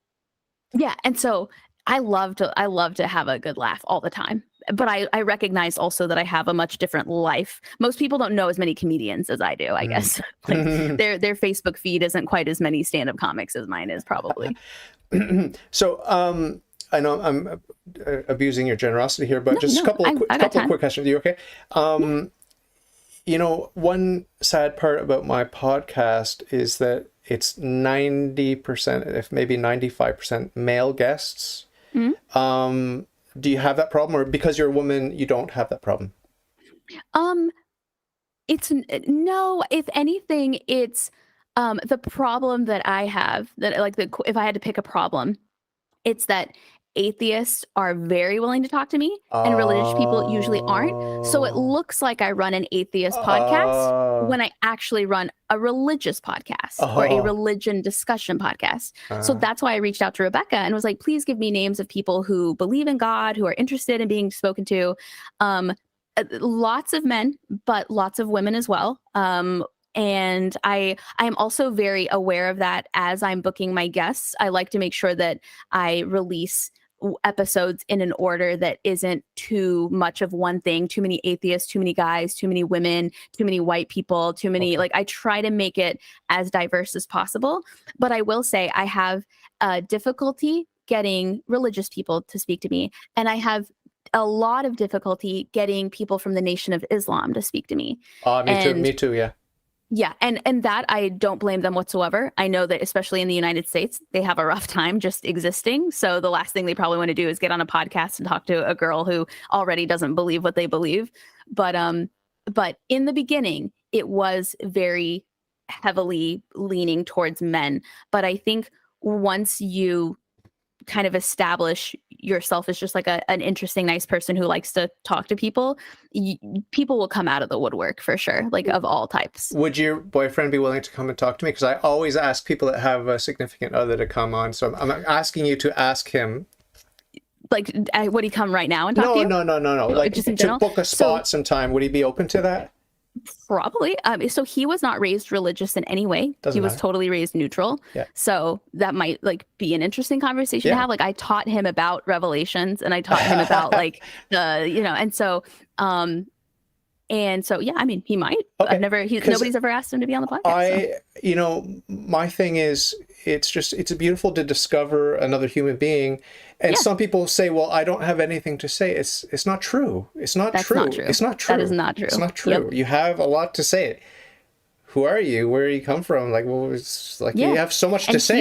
so I love to have a good laugh all the time. But I recognize also that I have a much different life. Most people don't know as many comedians as I do, I guess. Like their Facebook feed isn't quite as many stand-up comics as mine is, probably. So I know I'm abusing your generosity here, but just a couple of quick questions. Are you okay? You know, one sad part about my podcast is that it's 90%, if maybe 95% male guests. Mm-hmm. Do you have that problem, or because you're a woman, you don't have that problem? It's no, if anything, it's the problem that I have, that like if I had to pick a problem, it's that atheists are very willing to talk to me and religious people usually aren't. So it looks like I run an atheist podcast when I actually run a religious podcast or a religion discussion podcast. So that's why I reached out to Rebecca and was like, please give me names of people who believe in God, who are interested in being spoken to. Lots of men, but lots of women as well. And I am also very aware of that as I'm booking my guests. I like to make sure that I release episodes in an order that isn't too much of one thing, too many atheists, too many guys, too many women, too many white people, too many, like I try to make it as diverse as possible. But I will say I have difficulty getting religious people to speak to me. And I have a lot of difficulty getting people from the Nation of Islam to speak to me. Me too. Yeah. Yeah. And that I don't blame them whatsoever. I know that especially in the United States, they have a rough time just existing. So the last thing they probably want to do is get on a podcast and talk to a girl who already doesn't believe what they believe. But in the beginning, it was very heavily leaning towards men. But I think once you kind of establish yourself as just like an interesting, nice person who likes to talk to people, people will come out of the woodwork for sure, like of all types. Would your boyfriend be willing to come and talk to me? Because I always ask people that have a significant other to come on. So I'm asking you to ask him. Like, would he come right now and talk to you? No. Like, just in to general? book a spot sometime. Would he be open to that? Probably. So he was not raised religious in any way. Doesn't he was matter. totally raised neutral. Yeah. So that might like be an interesting conversation to have. Like I taught him about Revelations and I taught him about like the, you know, and so yeah, I mean, he might. Okay. Nobody's ever asked him to be on the podcast. You know, my thing is, it's beautiful to discover another human being. And some people say, well, I don't have anything to say. It's not true. It's not true. It's not true. That is not true. It's not true. Yep. You have a lot to say. Who are you? Where you come from? Like, well, it's like you have so much to say.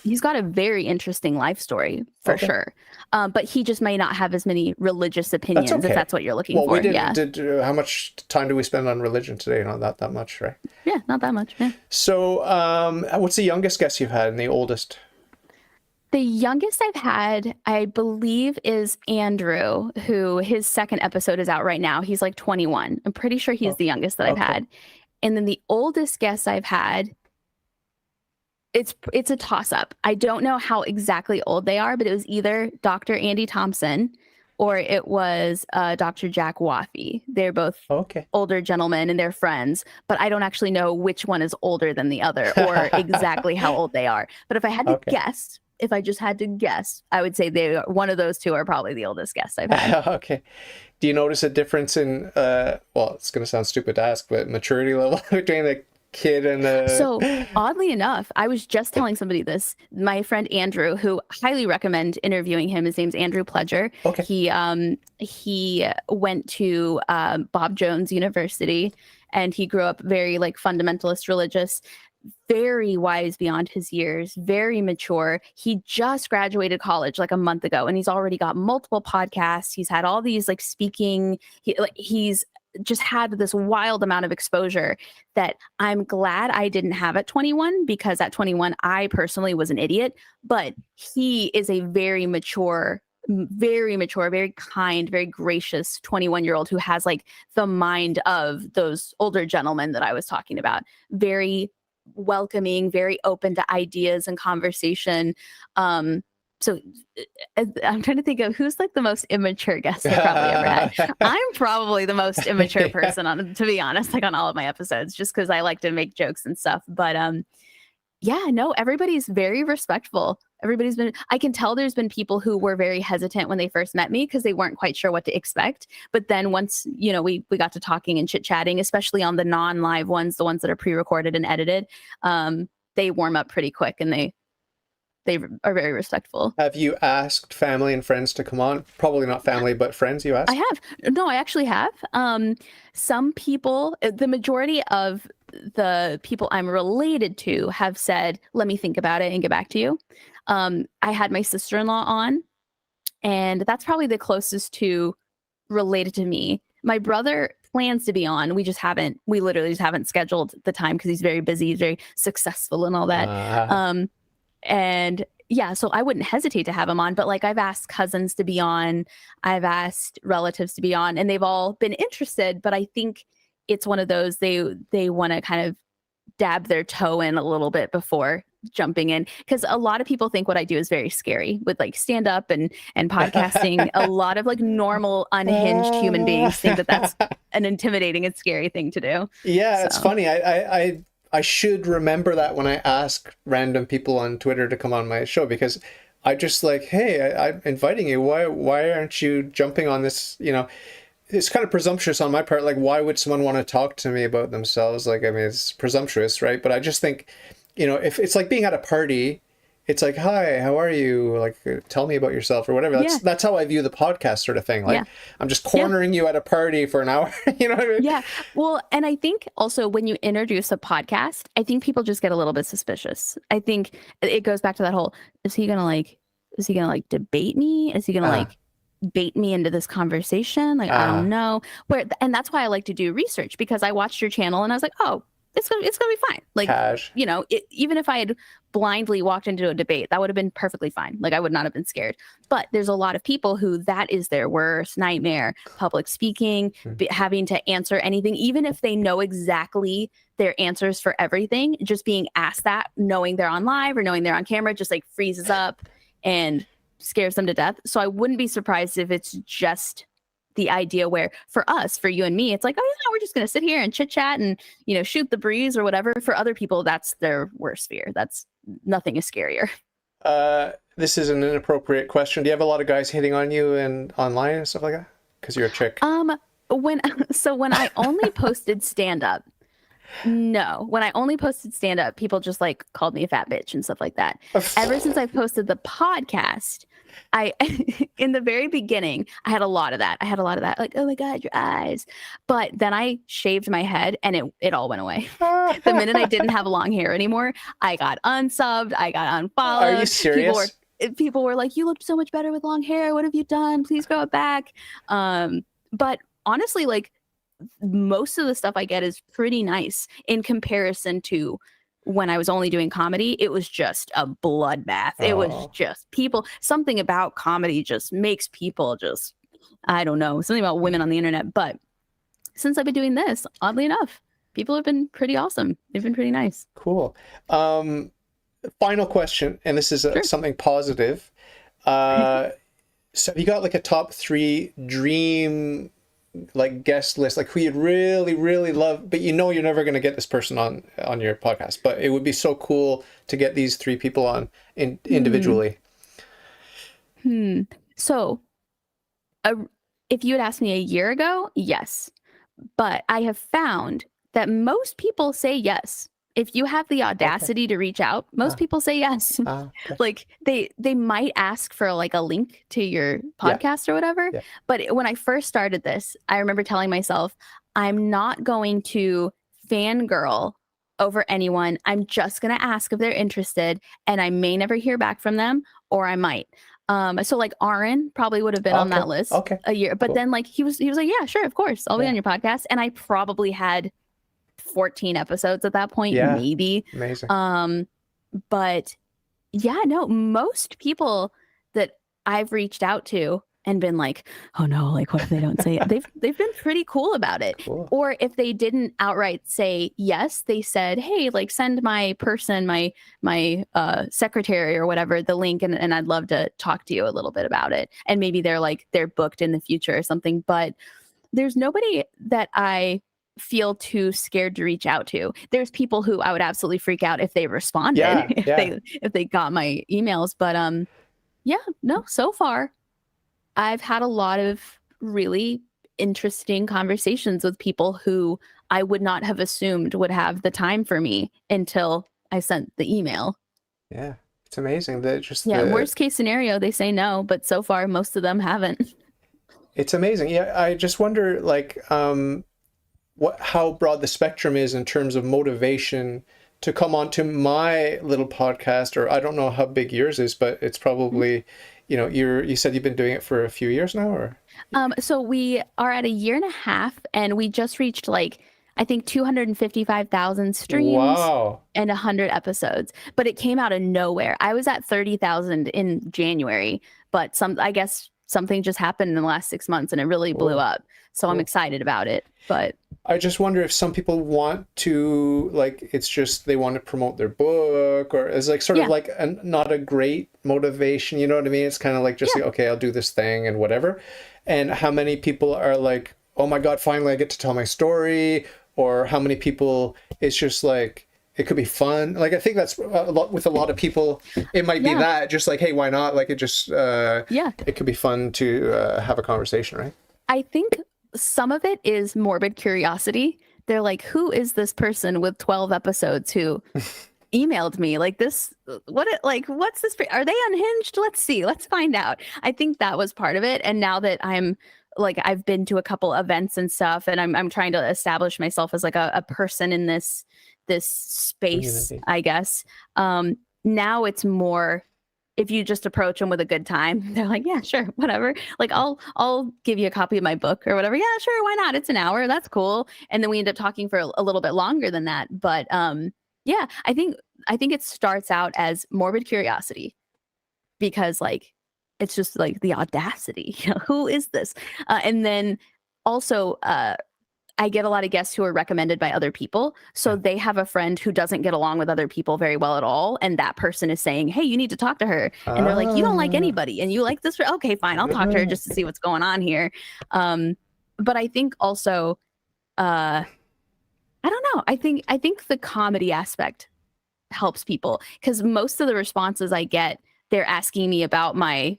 He's got a very interesting life story for sure. But he just may not have as many religious opinions if that's what you're looking for. We did how much time do we spend on religion today? Not that much, right? Yeah, not that much. Yeah. So, what's the youngest guest you've had and the oldest? The youngest I've had, I believe, is Andrew, who his second episode is out right now. He's like 21. I'm pretty sure he's the youngest that I've had. And then the oldest guest I've had, it's a toss-up. I don't know how exactly old they are, but it was either Dr. Andy Thompson or it was Dr. Jack Waffey. They're both older gentlemen and they're friends, but I don't actually know which one is older than the other or exactly how old they are. But if I had to guess, if I just had to guess, I would say one of those two are probably the oldest guests I've had. Okay. Do you notice a difference in, well, it's going to sound stupid to ask, but maturity level between the kid and the... So oddly enough, I was just telling somebody this, my friend Andrew, who highly recommend interviewing him. His name's Andrew Pledger. Okay. He went to Bob Jones University and he grew up very like fundamentalist religious, very wise beyond his years, very mature. He just graduated college like a month ago and he's already got multiple podcasts. He's had all these like speaking, he's just had this wild amount of exposure that I'm glad I didn't have at 21, because at 21, I personally was an idiot, but he is a very mature, very kind, very gracious 21-year-old who has like the mind of those older gentlemen that I was talking about. Very welcoming, very open to ideas and conversation. So I'm trying to think of who's like the most immature guest I probably ever had. I'm probably the most immature person to be honest, like on all of my episodes, just because I like to make jokes and stuff. But everybody's very respectful. I can tell there's been people who were very hesitant when they first met me because they weren't quite sure what to expect. But then once, we got to talking and chit-chatting, especially on the non-live ones, the ones that are pre-recorded and edited, they warm up pretty quick and they are very respectful. Have you asked family and friends to come on? Probably not family, but friends you asked? I have. No, I actually have. Some people, the majority of the people I'm related to have said, let me think about it and get back to you. I had my sister-in-law on, and that's probably the closest to related to me. My brother plans to be on. We literally just haven't scheduled the time because he's very busy, he's very successful and all that. And yeah, so I wouldn't hesitate to have him on, but like I've asked cousins to be on, I've asked relatives to be on, and they've all been interested, but I think it's one of those they want to kind of dab their toe in a little bit before jumping in, because a lot of people think what I do is very scary with like stand up and podcasting. A lot of like normal unhinged human beings think that that's an intimidating and scary thing to do. Yeah, it's funny. I should remember that when I ask random people on Twitter to come on my show, because I just like, hey, I'm inviting you. Why aren't you jumping on this? It's kind of presumptuous on my part. Like, why would someone want to talk to me about themselves? Like, I mean, it's presumptuous, right? But I just think, if it's like being at a party, it's like, hi, how are you? Like, tell me about yourself or whatever. That's how I view the podcast sort of thing. Like, I'm just cornering you at a party for an hour. You know what I mean? Yeah. Well, and I think also when you introduce a podcast, I think people just get a little bit suspicious. I think it goes back to that whole, is he gonna debate me? Is he gonna bait me into this conversation. Like, I don't know and that's why I like to do research, because I watched your channel and I was like, oh, it's gonna be fine. Like, Cash. you know, even if I had blindly walked into a debate, that would have been perfectly fine. Like, I would not have been scared. But there's a lot of people who that is their worst nightmare: public speaking, having to answer anything, even if they know exactly their answers for everything. Just being asked that, knowing they're on live or knowing they're on camera, just like freezes up and scares them to death. So I wouldn't be surprised if it's just the idea where for us, for you and me, it's like, oh yeah, we're just going to sit here and chit chat and, you know, shoot the breeze or whatever. For other people, that's their worst fear. That's nothing is scarier. This is an inappropriate question. Do you have a lot of guys hitting on you and online and stuff like that? Because you're a chick. When I only posted stand up, no, when I only posted stand up, people just like called me a fat bitch and stuff like that. Ever since I posted the podcast, in the very beginning, I had a lot of that. Like, oh my God, your eyes. But then I shaved my head and it all went away. The minute I didn't have long hair anymore, I got unsubbed. I got unfollowed. Are you serious? People were like, you looked so much better with long hair. What have you done? Please grow it back. But honestly, like, most of the stuff I get is pretty nice in comparison to when I was only doing comedy. It was just a bloodbath. It was just people, something about comedy just makes people just, I don't know, something about women on the internet. But since I've been doing this, oddly enough, people have been pretty awesome. They've been pretty nice. Cool. Final question, and this is Sure. something positive. So have you got like a top 3 dream like guest list, like who you'd really, really love, but you know you're never going to get this person on your podcast, but it would be so cool to get these 3 people on individually? So if you had asked me a year ago, yes. But I have found that most people say yes. If you have the audacity to reach out, most people say yes. Okay. Like they might ask for like a link to your podcast or whatever. Yeah. But when I first started this, I remember telling myself, I'm not going to fangirl over anyone. I'm just going to ask if they're interested, and I may never hear back from them, or I might. So like Aaron probably would have been on that list a year, but then like he was like, yeah, sure, of course, I'll be on your podcast. And I probably had 14 episodes at that point, maybe. Amazing. But yeah, no, most people that I've reached out to and been like, oh no, like what if they don't say it? They've been pretty cool about it. Cool. Or if they didn't outright say yes, they said, hey, like send my person, my secretary or whatever, the link, and I'd love to talk to you a little bit about it. And maybe they're booked in the future or something. But there's nobody that I feel too scared to reach out to. There's people who I would absolutely freak out if they responded, if they got my emails. But no, so far I've had a lot of really interesting conversations with people who I would not have assumed would have the time for me until I sent the email. Yeah, it's amazing that worst case scenario, they say no, but so far most of them haven't. It's amazing. Yeah, I just wonder like how broad the spectrum is in terms of motivation to come onto my little podcast, or I don't know how big yours is, but it's probably, you said you've been doing it for a few years now, or? So we are at 1.5 years, and we just reached like, I think 255,000 streams and 100 episodes, but it came out of nowhere. I was at 30,000 in January, but I guess something just happened in the last 6 months and it really blew up. So I'm excited about it, but I just wonder if some people want to, like, it's just they want to promote their book, or it's like sort of like not a great motivation, you know what I mean? It's kind of like just like, okay, I'll do this thing and whatever. And how many people are like, oh my God, finally I get to tell my story, or how many people it's just like, it could be fun. Like, I think that's a lot with a lot of people. It might be that just like, hey, why not? Like, it just, it could be fun to have a conversation, right? I think some of it is morbid curiosity. They're like, who is this person with 12 episodes who emailed me like this? What's this? Are they unhinged? Let's see. Let's find out. I think that was part of it. And now that I'm like, I've been to a couple events and stuff, and I'm trying to establish myself as like a person in this space, community, I guess. Now it's more if you just approach them with a good time, they're like, yeah, sure, whatever. Like I'll give you a copy of my book or whatever. Yeah, sure, why not? It's an hour. That's cool. And then we end up talking for a little bit longer than that. But yeah, I think it starts out as morbid curiosity because like it's just like the audacity. Who is this? And then also I get a lot of guests who are recommended by other people. So they have a friend who doesn't get along with other people very well at all. And that person is saying, hey, you need to talk to her. And they're like, you don't like anybody. And you like this. Okay, fine. I'll talk to her just to see what's going on here. But I think also, I don't know. I think the comedy aspect helps people because most of the responses I get, they're asking me about my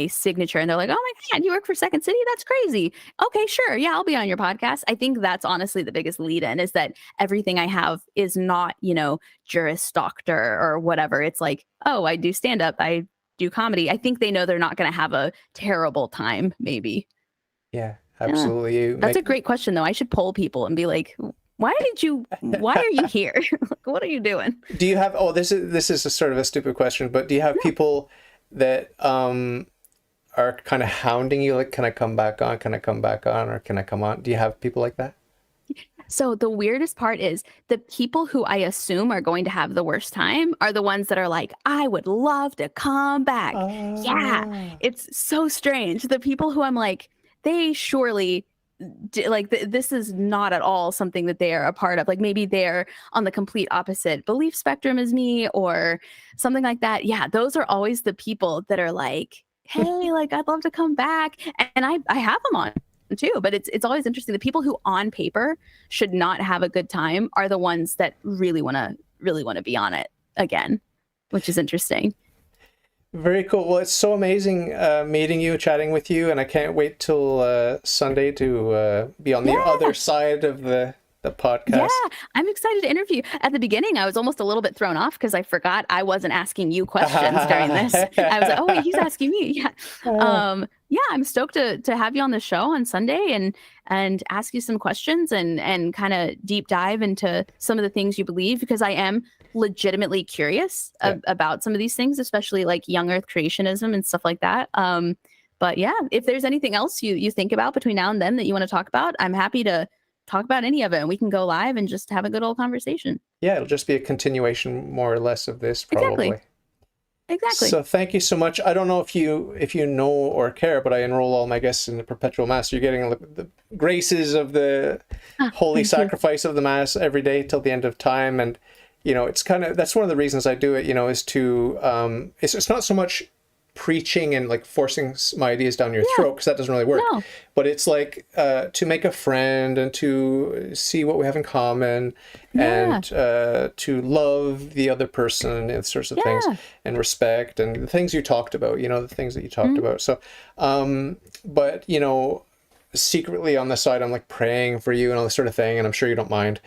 signature and they're like, oh my God, you work for Second City? That's crazy. Okay, sure. Yeah, I'll be on your podcast. I think that's honestly the biggest lead in is that everything I have is not, Juris Doctor or whatever. It's like, oh, I do stand up. I do comedy. I think they know they're not going to have a terrible time, maybe. Yeah, absolutely. Yeah. That's a great question, though. I should poll people and be like, why are you here? What are you doing? Do you have, this is a sort of a stupid question, but do you have people that are kind of hounding you, like, can I come back on? Can I come back on? Or can I come on? Do you have people like that? So the weirdest part is the people who I assume are going to have the worst time are the ones that are like, I would love to come back. Yeah, it's so strange. The people who I'm like, they surely like this is not at all something that they are a part of. Like maybe they're on the complete opposite belief spectrum as me or something like that. Yeah, those are always the people that are like, hey, like I'd love to come back. And I have them on too, but it's always interesting. The people who on paper should not have a good time are the ones that really want to be on it again, which is interesting. Very cool. Well, it's so amazing meeting you, chatting with you, and I can't wait till Sunday to be on the other side of the podcast. Yeah, I'm excited to interview. At the beginning, I was almost a little bit thrown off because I forgot I wasn't asking you questions during this. I was like, oh, wait, he's asking me. Yeah. Yeah, I'm stoked to have you on the show on Sunday and ask you some questions and kind of deep dive into some of the things you believe, because I am legitimately curious about some of these things, especially like young earth creationism and stuff like that. But yeah, if there's anything else you think about between now and then that you want to talk about, I'm happy to talk about any of it, and we can go live and just have a good old conversation. Yeah, it'll just be a continuation more or less of this, probably. Exactly. So thank you so much. I don't know if you know or care, but I enroll all my guests in the perpetual mass. You're getting the graces of the holy sacrifice of the mass every day till the end of time. And it's kind of, that's one of the reasons I do it, is to it's not so much preaching and like forcing my ideas down your throat, because that doesn't really work. No. But it's like to make a friend and to see what we have in common and to love the other person and sorts of things, and respect and the things you talked about, the things that you talked about. So, but secretly on the side, I'm like praying for you and all this sort of thing, and I'm sure you don't mind.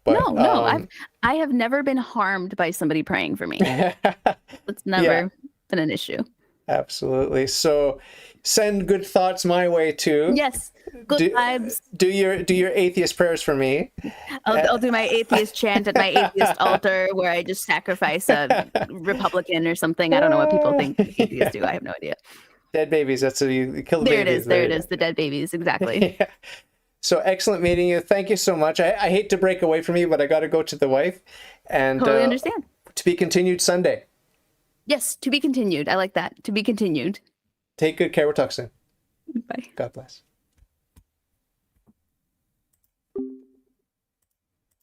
But, no, I have never been harmed by somebody praying for me. It's never been an issue. Absolutely. So send good thoughts my way too. Yes. Good vibes. Do your atheist prayers for me. I'll do my atheist chant at my atheist altar where I just sacrifice a Republican or something. I don't know what people think atheists do. I have no idea. Dead babies. That's what you kill the babies. There it is. The dead babies. Exactly. Yeah. So excellent meeting you. Thank you so much. I hate to break away from you, but I got to go to the wife. And totally understand. To be continued Sunday. Yes, to be continued. I like that. To be continued. Take good care. We'll talk soon. Bye. God bless.